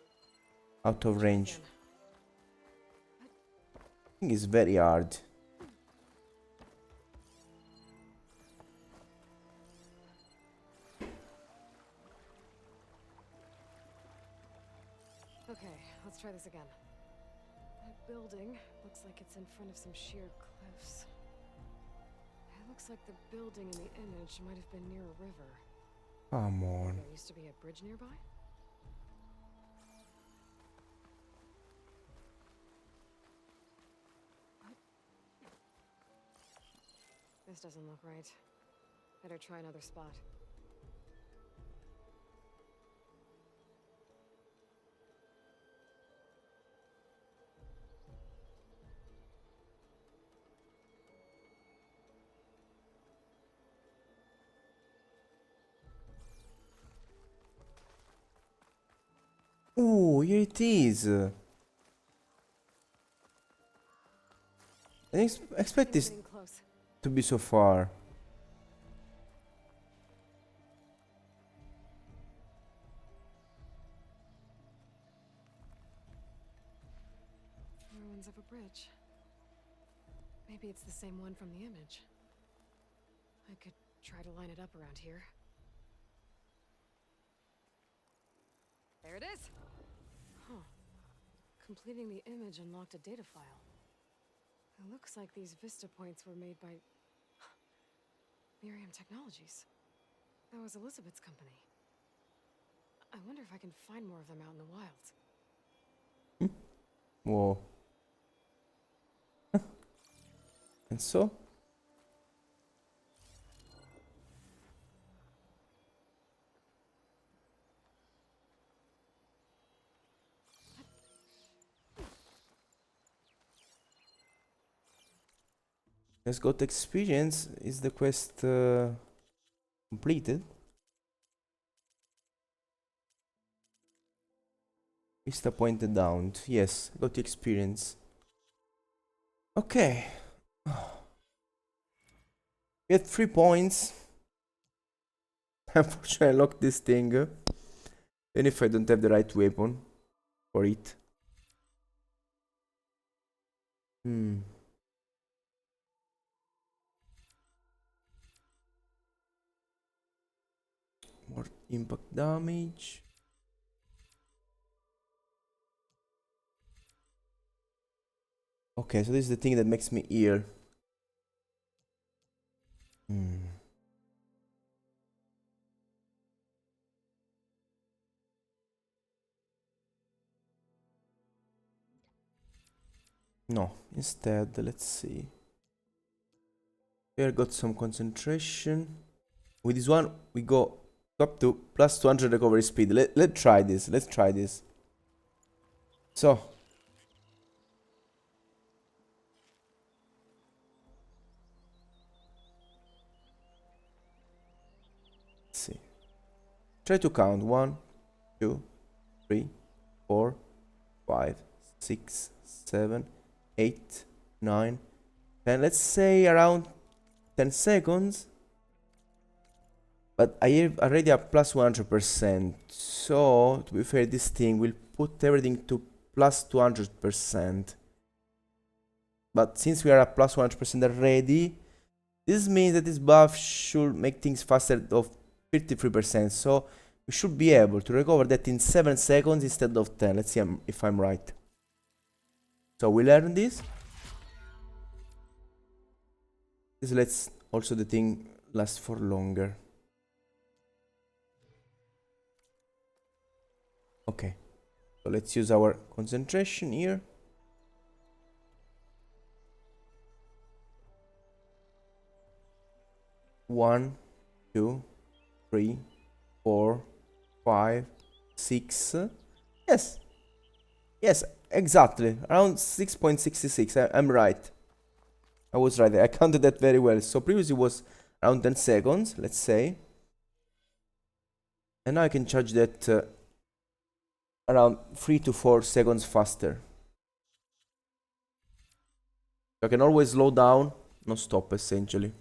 out of range. Again. I think it's very hard. Okay, let's try this again. That building looks like it's in front of some sheer cliffs. It looks like the building in the image might have been near a river. Come on. There used to be a bridge nearby? This doesn't look right. Better try another spot. Oh, here it is. I didn't expect this Getting close. to be so far. Ruins of a bridge. Maybe it's the same one from the image. I could try to line it up around here. There it is! Huh. Completing the image unlocked a data file. It looks like these vista points were made by Miriam Technologies. That was Elizabeth's company. I wonder if I can find more of them out in the wild. Whoa. And so? Let's go to experience. Is the quest completed? Vista pointed down. Yes, got the experience. Okay. We had 3 points. Unfortunately, I locked this thing. Even if I don't have the right weapon for it. More impact damage. Okay, so this is the thing that makes me ill. No, instead, let's see. Here got some concentration. With this one, we go up to plus 200 recovery speed. Let's try this. Let's try this. So. Let's see. Try to count. 1, 2, 3, 4, 5, 6, 7, 8, 9, 10. Let's say around 10 seconds. But I have already a plus 100%. So, to be fair, this thing will put everything to plus 200%. But since we are at plus 100% already, this means that this buff should make things faster of 53%. So, we should be able to recover that in 7 seconds instead of 10. Let's see if I'm right. So, we learn this. Let's also the thing lasts for longer. Okay, so let's use our concentration here. One, 2, 3, 4, 5, 6. Yes. Yes, exactly. Around 6.66. I'm right. I was right. I counted that very well. So previously it was around 10 seconds, let's say. And now I can charge that around 3 to 4 seconds faster. I can always slow down, not stop essentially.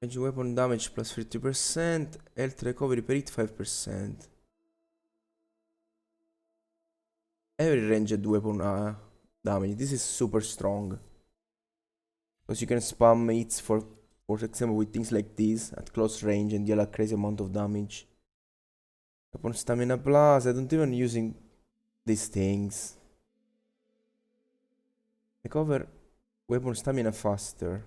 Range weapon damage plus 50%, health recovery per hit 5%. Every ranged weapon damage. This is super strong. Because you can spam hits for example with things like this at close range and deal a crazy amount of damage. Weapon stamina plus, I don't even using these things. Recover weapon stamina faster.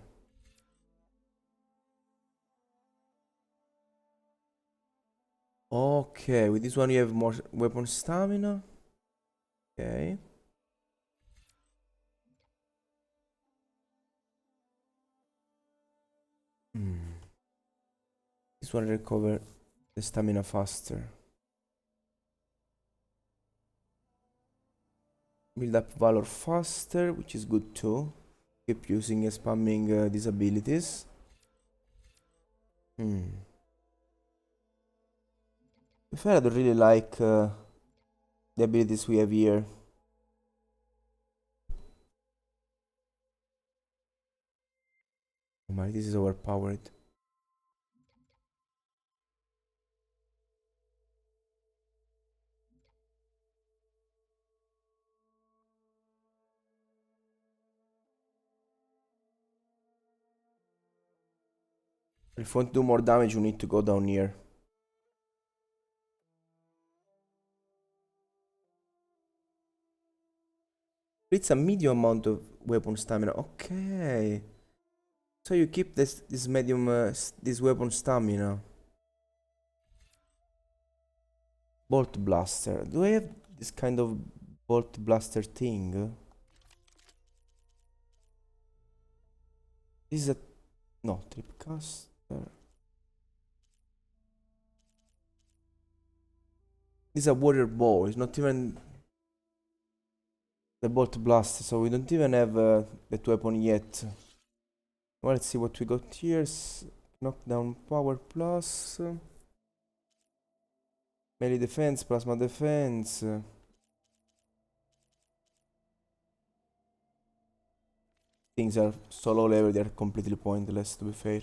Okay, with this one you have more weapon stamina. Okay. This one recover the stamina faster. Build up valor faster, which is good too. Keep using and spamming these abilities. In fact, I don't really like the abilities we have here. Oh my, this is overpowered. If you want to do more damage, you need to go down here. It's a medium amount of weapon stamina. Okay. So you keep this medium this weapon stamina. Bolt blaster. Do I have this kind of bolt blaster thing? This is a no tripcaster. This is a warrior bow. It's not even the bolt blaster, so we don't even have that weapon yet. Well, let's see what we got here. Knockdown power plus. Melee defense, plasma defense. Things are so low level, they're completely pointless, to be fair.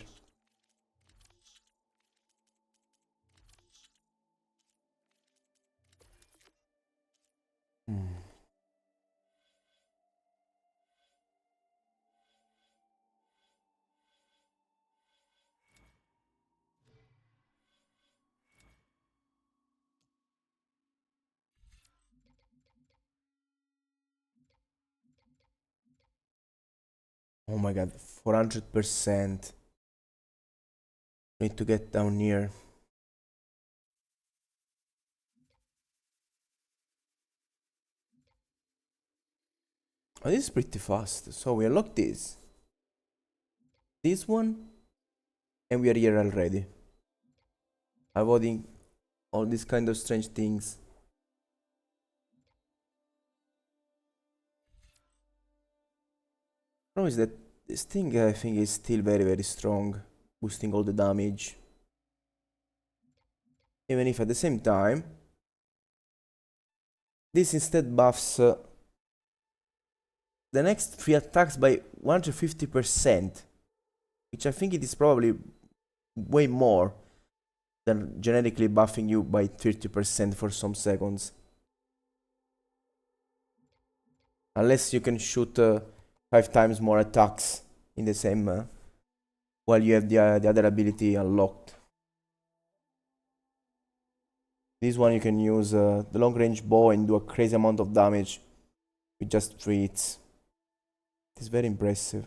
Oh my god, 400%. Need to get down here. Oh, this is pretty fast. So we unlock this. This one. And we are here already. Avoiding all these kind of strange things. Problem is that this thing I think is still very strong. Boosting all the damage. Even if at the same time this instead buffs the next 3 attacks by 150%, which I think it is probably way more than generically buffing you by 30% for some seconds. Unless you can shoot 5 times more attacks in the same while you have the other ability unlocked. This one you can use the long range bow and do a crazy amount of damage with just 3 hits. It's very impressive.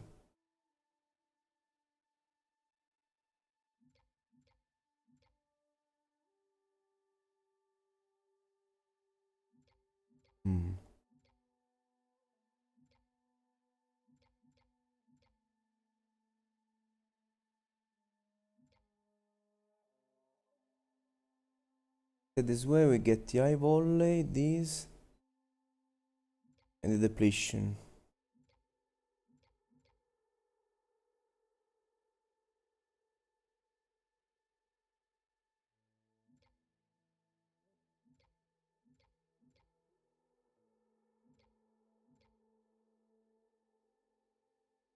This way we get the eye volley, this, and the depletion.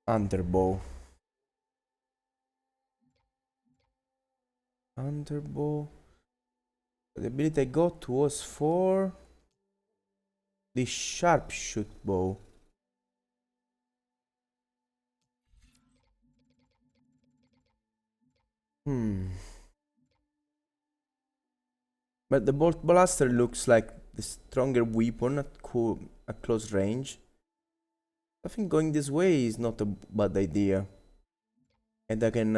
Underbow. Underbow. The ability I got was for the sharpshoot bow. But the bolt blaster looks like the stronger weapon at close range. I think going this way is not a bad idea. And I can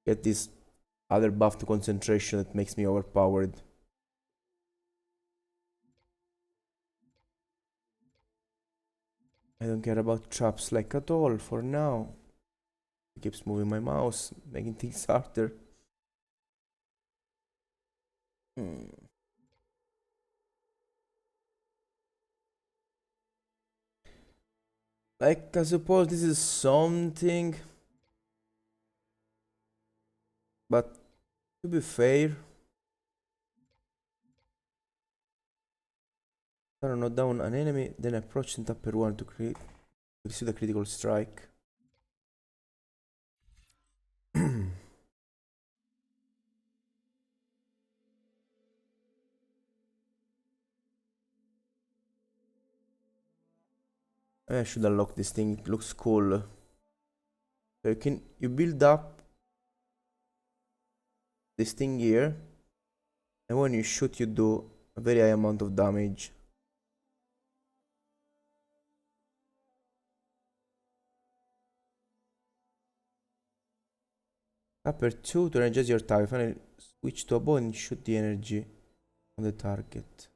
get this other buff to concentration that makes me overpowered. I don't care about traps like at all for now. It keeps moving my mouse, making things harder. Like, I suppose this is something. But to be fair, not down an enemy, then approach and tap R1 to receive the critical strike. I should unlock this thing, it looks cool. So you build up this thing here, and when you shoot you do a very high amount of damage. Tap R2 to energize your target. Finally switch to a bow and shoot the energy on the target.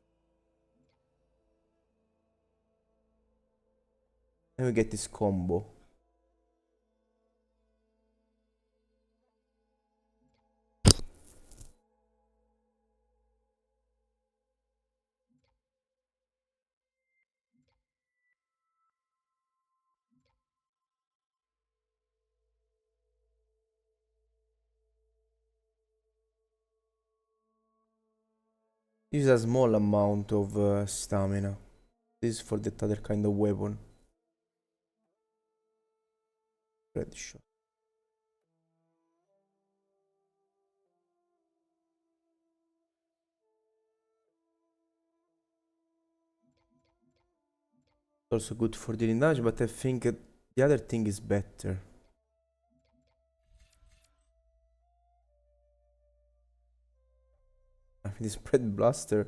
And we get this combo. This is a small amount of stamina. This is for that other kind of weapon. Red shot. Also good for dealing damage, but I think the other thing is better. I think this spread blaster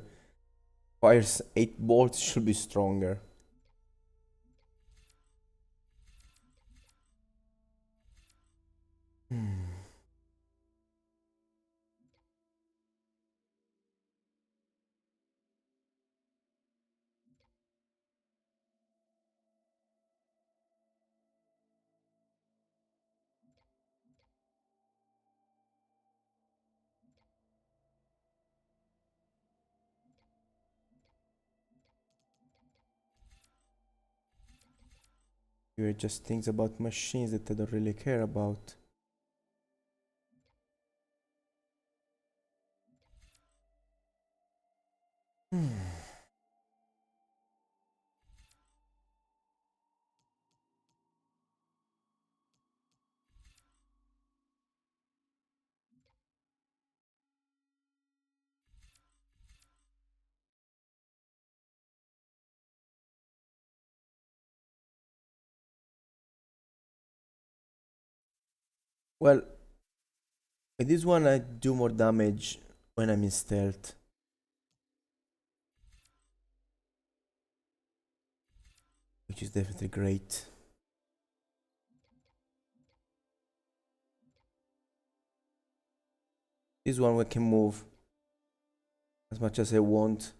fires 8 bolts, should be stronger. Here are just things about machines that I don't really care about. Well, with this one I do more damage when I'm in stealth. Which is definitely great. This one we can move as much as I want.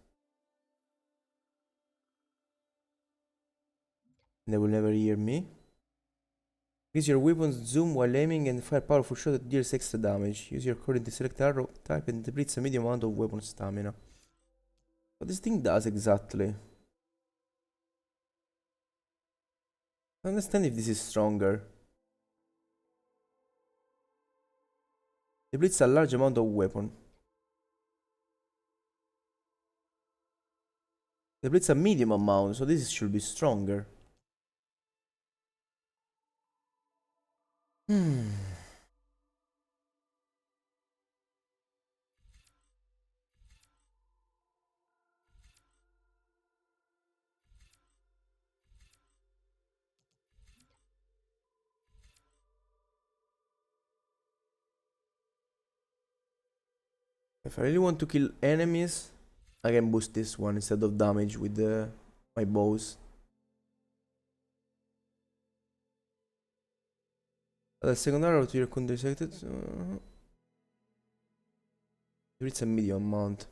And they will never hear me. Increase your weapon's zoom while aiming and fire powerful shot that deals extra damage. Use your current to select arrow type and depletes a medium amount of weapon stamina. What this thing does exactly? I understand if this is stronger. Depletes a large amount of weapon. Depletes a medium amount, so this should be stronger. If I really want to kill enemies, I can boost this one instead of damage with my bows. The second arrow to your counter selected. It's a medium amount.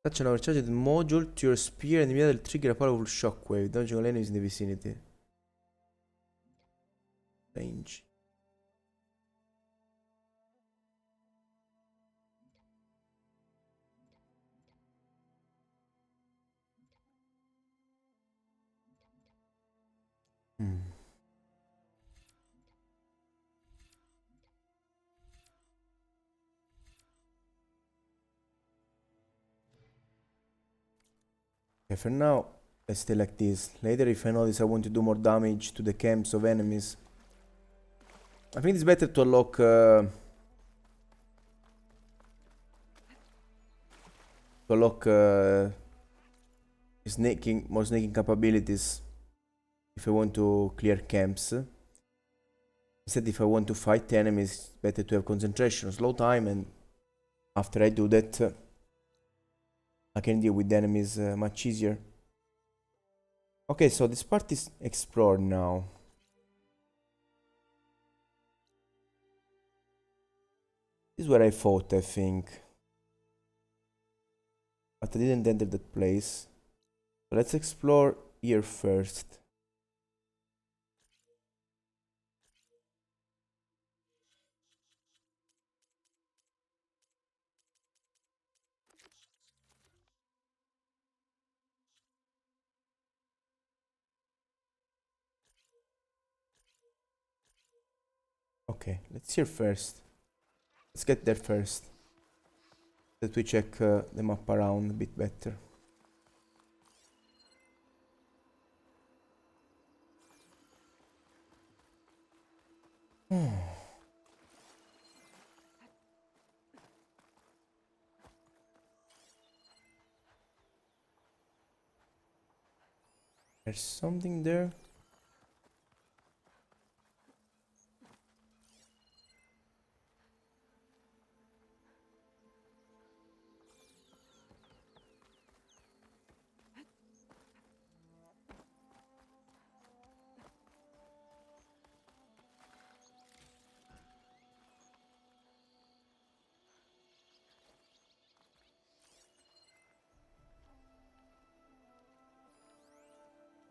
Attach an overcharged module to your spear and immediately trigger a powerful shockwave, damaging all enemies in the vicinity. Range. Okay, for now, let's stay like this. Later, if I notice I want to do more damage to the camps of enemies, I think it's better to unlock more snaking capabilities if I want to clear camps. Instead, if I want to fight enemies, it's better to have concentration, slow time, and after I do that, I can deal with the enemies much easier. Okay, so this part is explored now. This is where I fought, I think. But I didn't enter that place. So let's explore here first. Okay, let's here first. Let's get there first. That we check the map around a bit better. There's something there.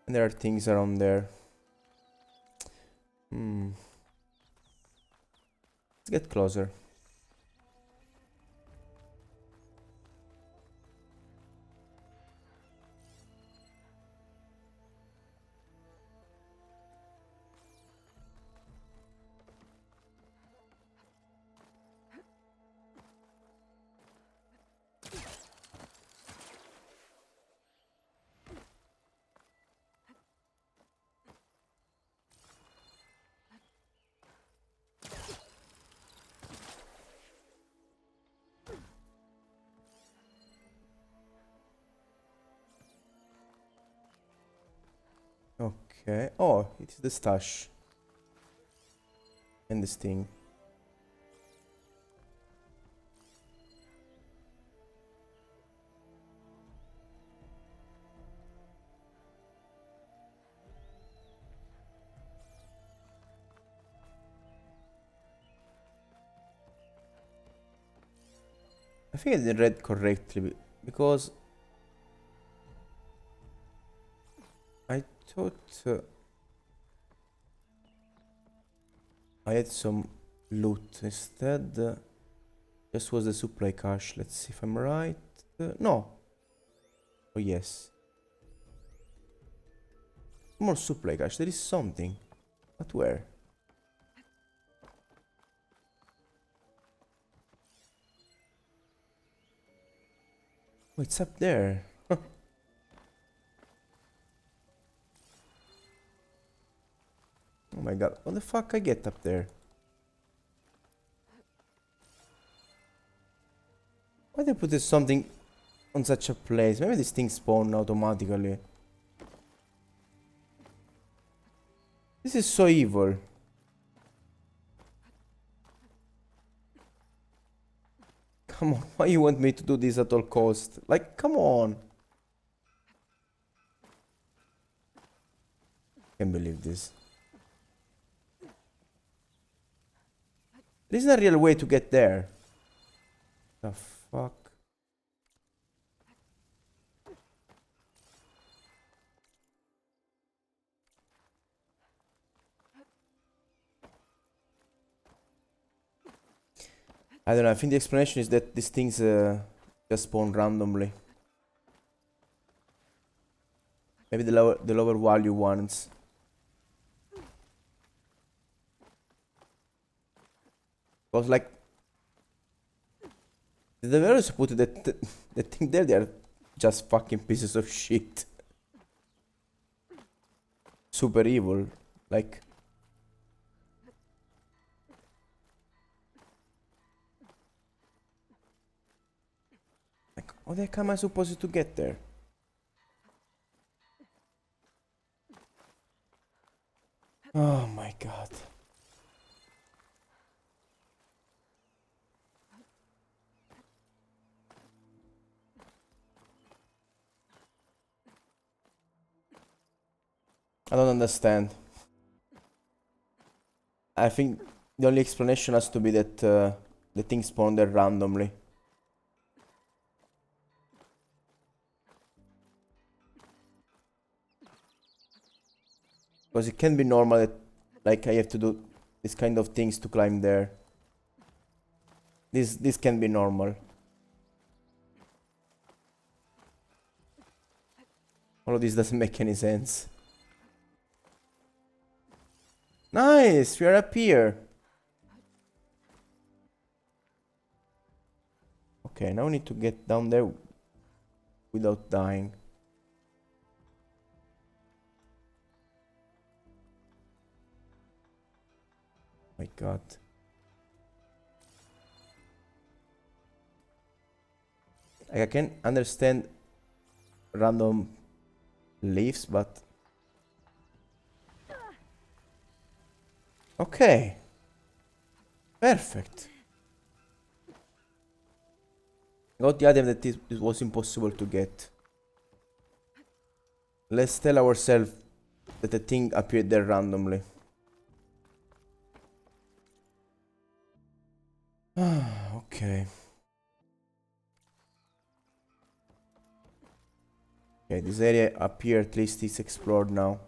And there are things around there. Let's get closer. Okay. Oh, it is the stash. And this thing. I think I didn't read correctly because I thought I had some loot instead. This was the supply cache. Let's see if I'm right. No. Oh yes. More supply cache. There is something. But where? Oh, it's up there. Oh my god. What the fuck I get up there? Why they put something on such a place? Maybe this thing spawned automatically. This is so evil. Come on, why you want me to do this at all cost? Like, come on. Can't believe this. There isn't a real way to get there. The fuck? I don't know, I think the explanation is that these things just spawn randomly. Maybe the lower value ones. Because like the developers put the thing there, they are just fucking pieces of shit. Super evil. Like how the heck am I supposed to get there? Oh my god. I don't understand. I think the only explanation has to be that the thing spawned there randomly. Because it can be normal that like I have to do this kind of things to climb there. This can be normal. All of this doesn't make any sense. Nice! We are up here. Okay, now we need to get down there without dying. My god. Like I can understand random leaves, but okay. Perfect. Got the item that it was impossible to get. Let's tell ourselves that the thing appeared there randomly. Okay. Okay, this area up here at least is explored now.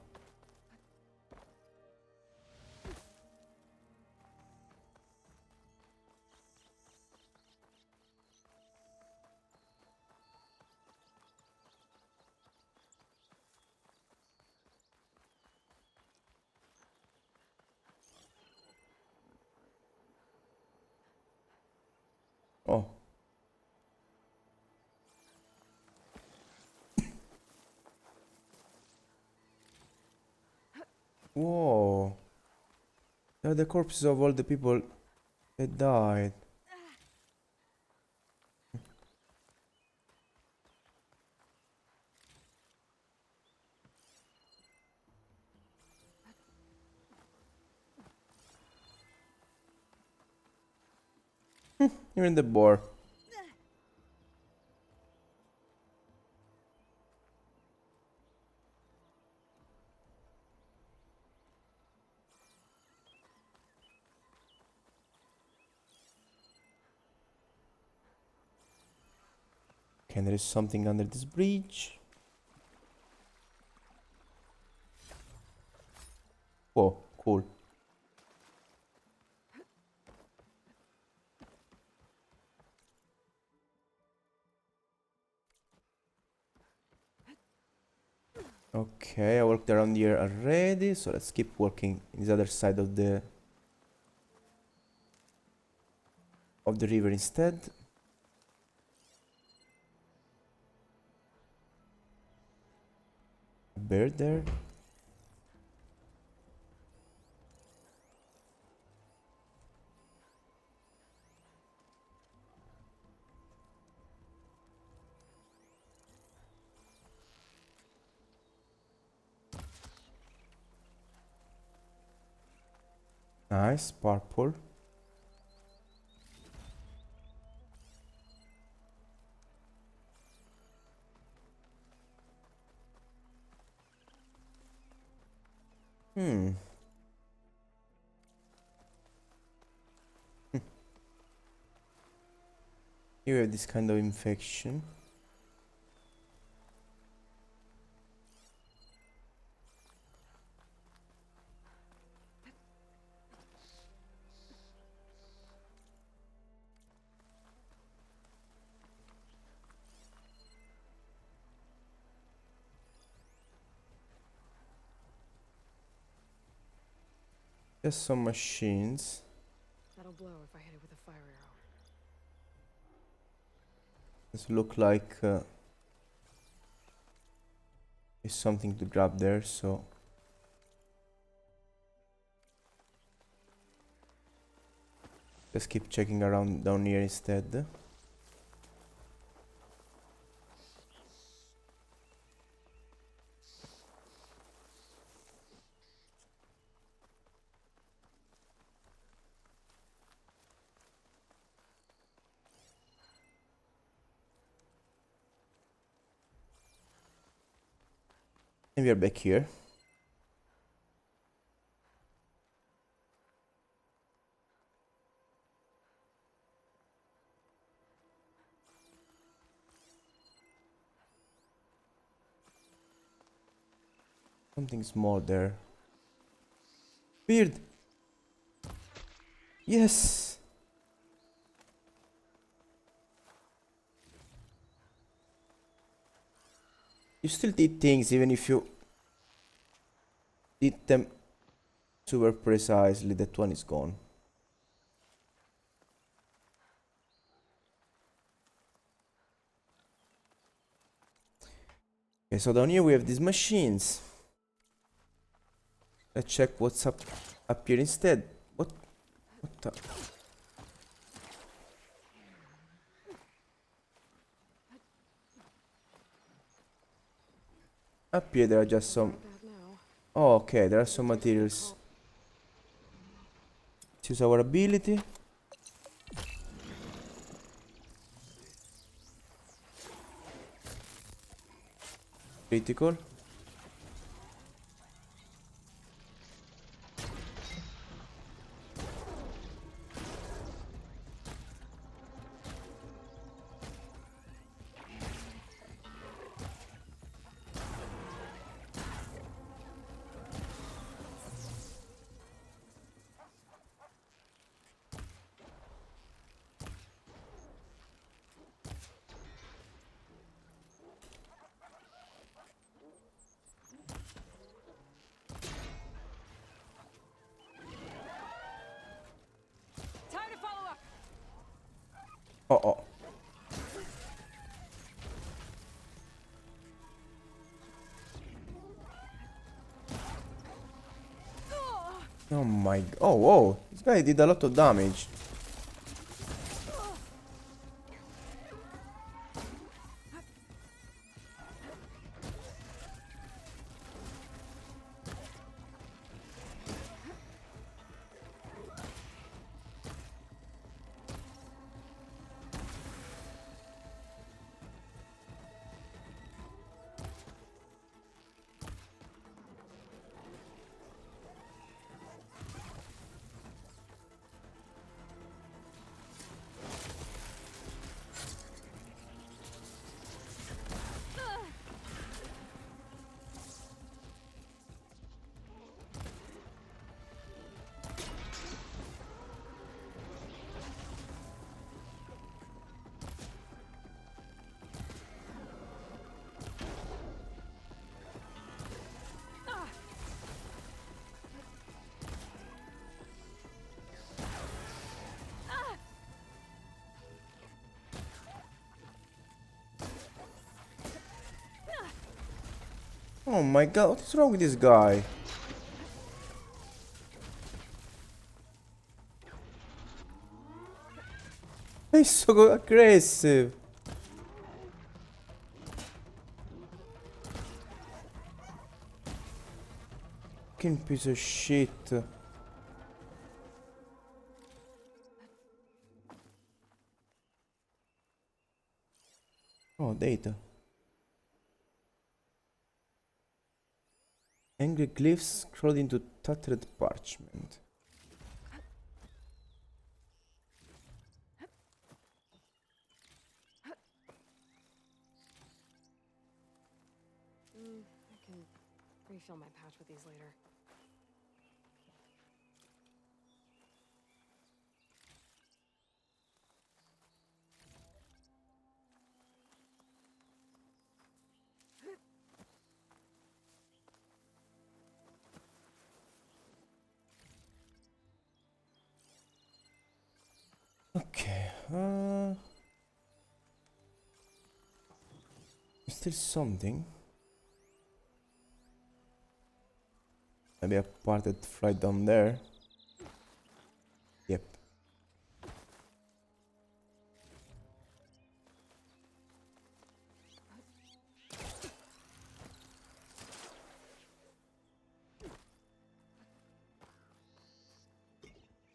Oh. Whoa. They're the corpses of all the people that died. You're in the boar. Okay, there is something under this bridge. Oh, cool. Okay, I worked around here already, so let's keep working in this other side of the river instead. A bird there. Nice, purple. Hmm. Here we have this kind of infection. There's some machines. That'll blow if I hit it with a fire arrow. This look like there's something to grab there, so let's keep checking around down here instead. And we are back here. Something small there. Beard! Yes! You still did things even if you did them super precisely. That one is gone. Okay, so down here we have these machines. Let's check what's up here instead. What the? Up here there are just some... Oh, okay, there are some materials. Let's use our ability. Critical. Oh. Oh my... Oh, whoa. This guy did a lot of damage. Oh my god, what is wrong with this guy? He's so aggressive. Fucking piece of shit. Oh, data. Angry glyphs crawled into tattered parchment. I can refill my pouch with these later. Okay, still something. Maybe a part that fly down there. Yep.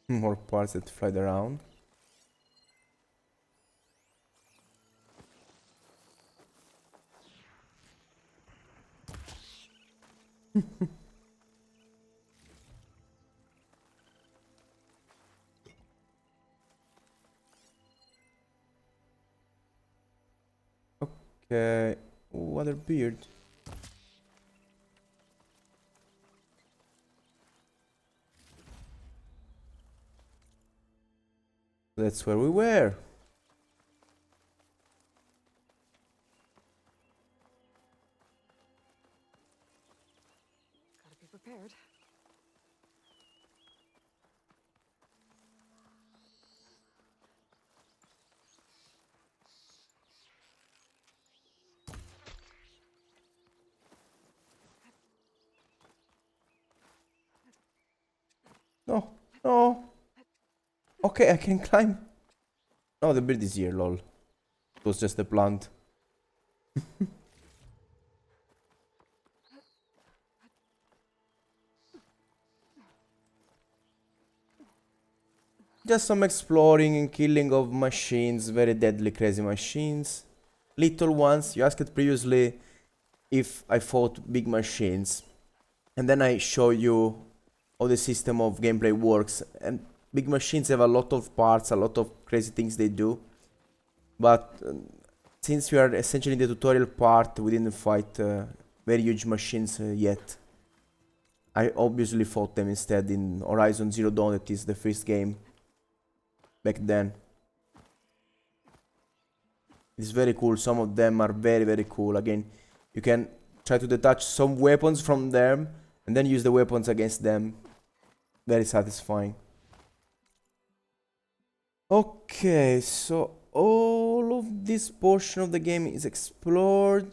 More parts that fly around. Okay, what a beard. That's where we were. Gotta be prepared. No, no. Okay, I can climb. Oh, the bird is here, lol. It was just a plant. Just some exploring and killing of machines, very deadly, crazy machines. Little ones. You asked previously if I fought big machines. And then I show you how the system of gameplay works. And big machines have a lot of parts, a lot of crazy things they do. But since we are essentially in the tutorial part, we didn't fight very huge machines yet. I obviously fought them instead in Horizon Zero Dawn, that is the first game back then. It's very cool. Some of them are very cool. Again, you can try to detach some weapons from them and then use the weapons against them. Very satisfying. Okay, so all of this portion of the game is explored.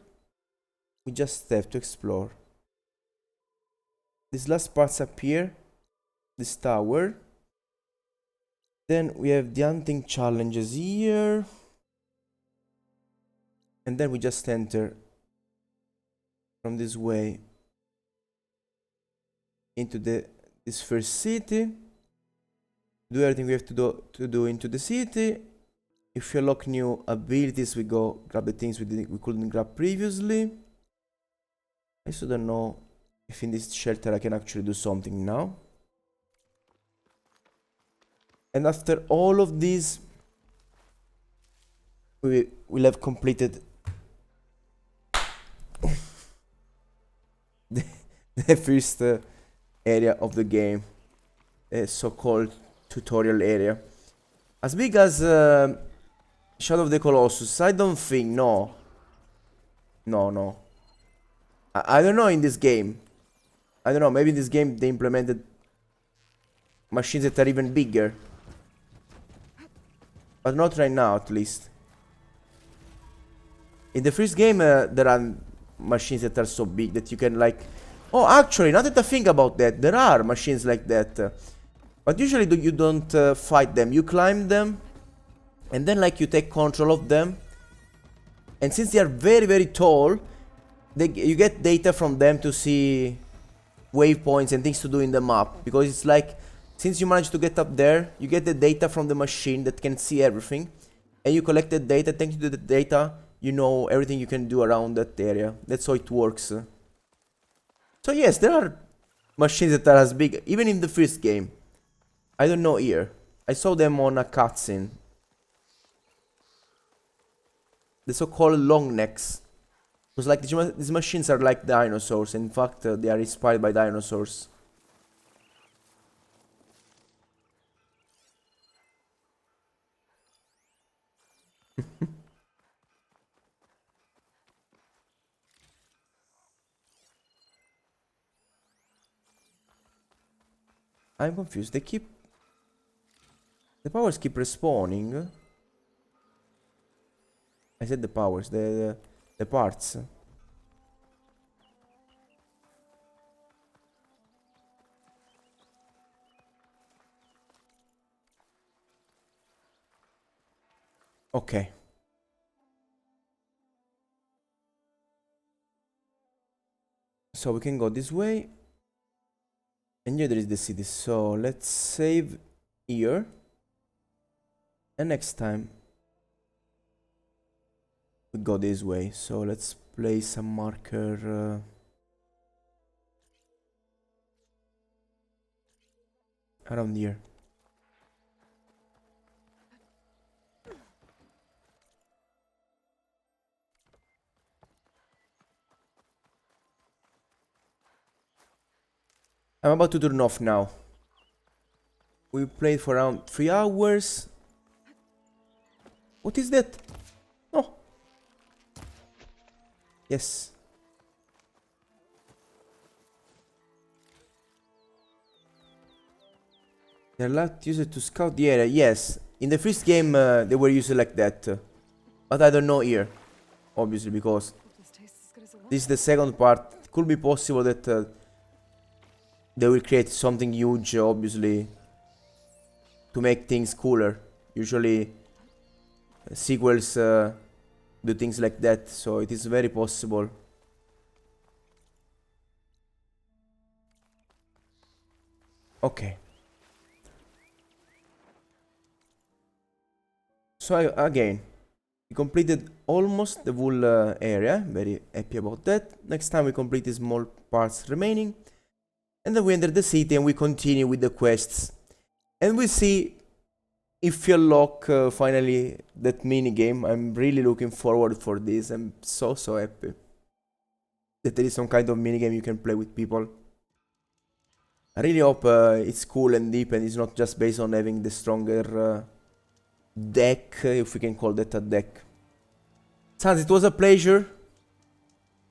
We just have to explore. These last parts appear. This tower. Then we have the hunting challenges here. And then we just enter from this way into this first city. Do everything we have to do into the city. If we unlock new abilities, we go grab the things we couldn't grab previously. I still don't know if in this shelter I can actually do something now. And after all of these, we will have completed the first area of the game, a so-called tutorial area. As big as Shadow of the Colossus, I don't think, no. I don't know in this game. I don't know, maybe in this game they implemented machines that are even bigger. But not right now, at least. In the first game, there are machines that are so big that you can like... Oh, actually, now that I think about that, there are machines like that. But usually you don't fight them. You climb them, and then like you take control of them. And since they are very, very tall, you get data from them to see waypoints and things to do in the map. Because it's like, since you manage to get up there, you get the data from the machine that can see everything. And you collect the data, thanks to the data, you know everything you can do around that area. That's how it works. So yes, there are machines that are as big, even in the first game. I don't know here. I saw them on a cutscene. The so-called long necks. Because like these machines are like dinosaurs. In fact, they are inspired by dinosaurs. I'm confused. The powers keep respawning. I said the powers, the parts. Okay. So we can go this way. And here there is the city. So let's save here. And next time we go this way. So let's place a marker around here. I'm about to turn off now. We played for around 3 hours. What is that? Oh. Yes. They're allowed to use it to scout the area. Yes. In the first game they were used like that. But I don't know here. Obviously, because this is the second part. It could be possible that they will create something huge, obviously, to make things cooler. Usually sequels do things like that, so it is very possible. Okay. So again, we completed almost the whole area. Very happy about that. Next time we complete the small parts remaining. And then we enter the city and we continue with the quests. And we see if you unlock finally that mini game. I'm really looking forward for this. I'm so happy that there is some kind of mini game you can play with people. I really hope it's cool and deep and it's not just based on having the stronger deck, if we can call that a deck. Sans, it was a pleasure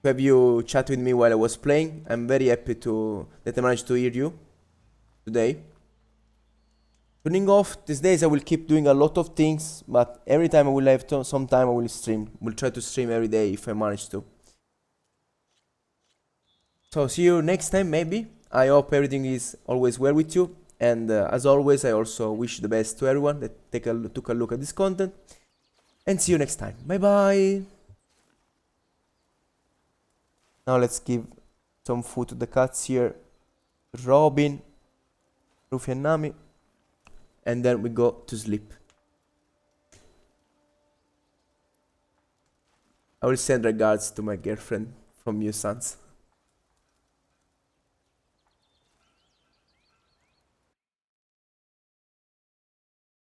to have you chat with me while I was playing. I'm very happy that I managed to hear you today. Turning off, these days I will keep doing a lot of things, but every time I will have some time I will stream. We'll try to stream every day if I manage to. So see you next time maybe. I hope everything is always well with you. And as always, I also wish the best to everyone that took a look at this content. And see you next time. Bye bye. Now let's give some food to the cats here. Robin, Rufi and Nami. And then we go to sleep. I will send regards to my girlfriend from you, Sans.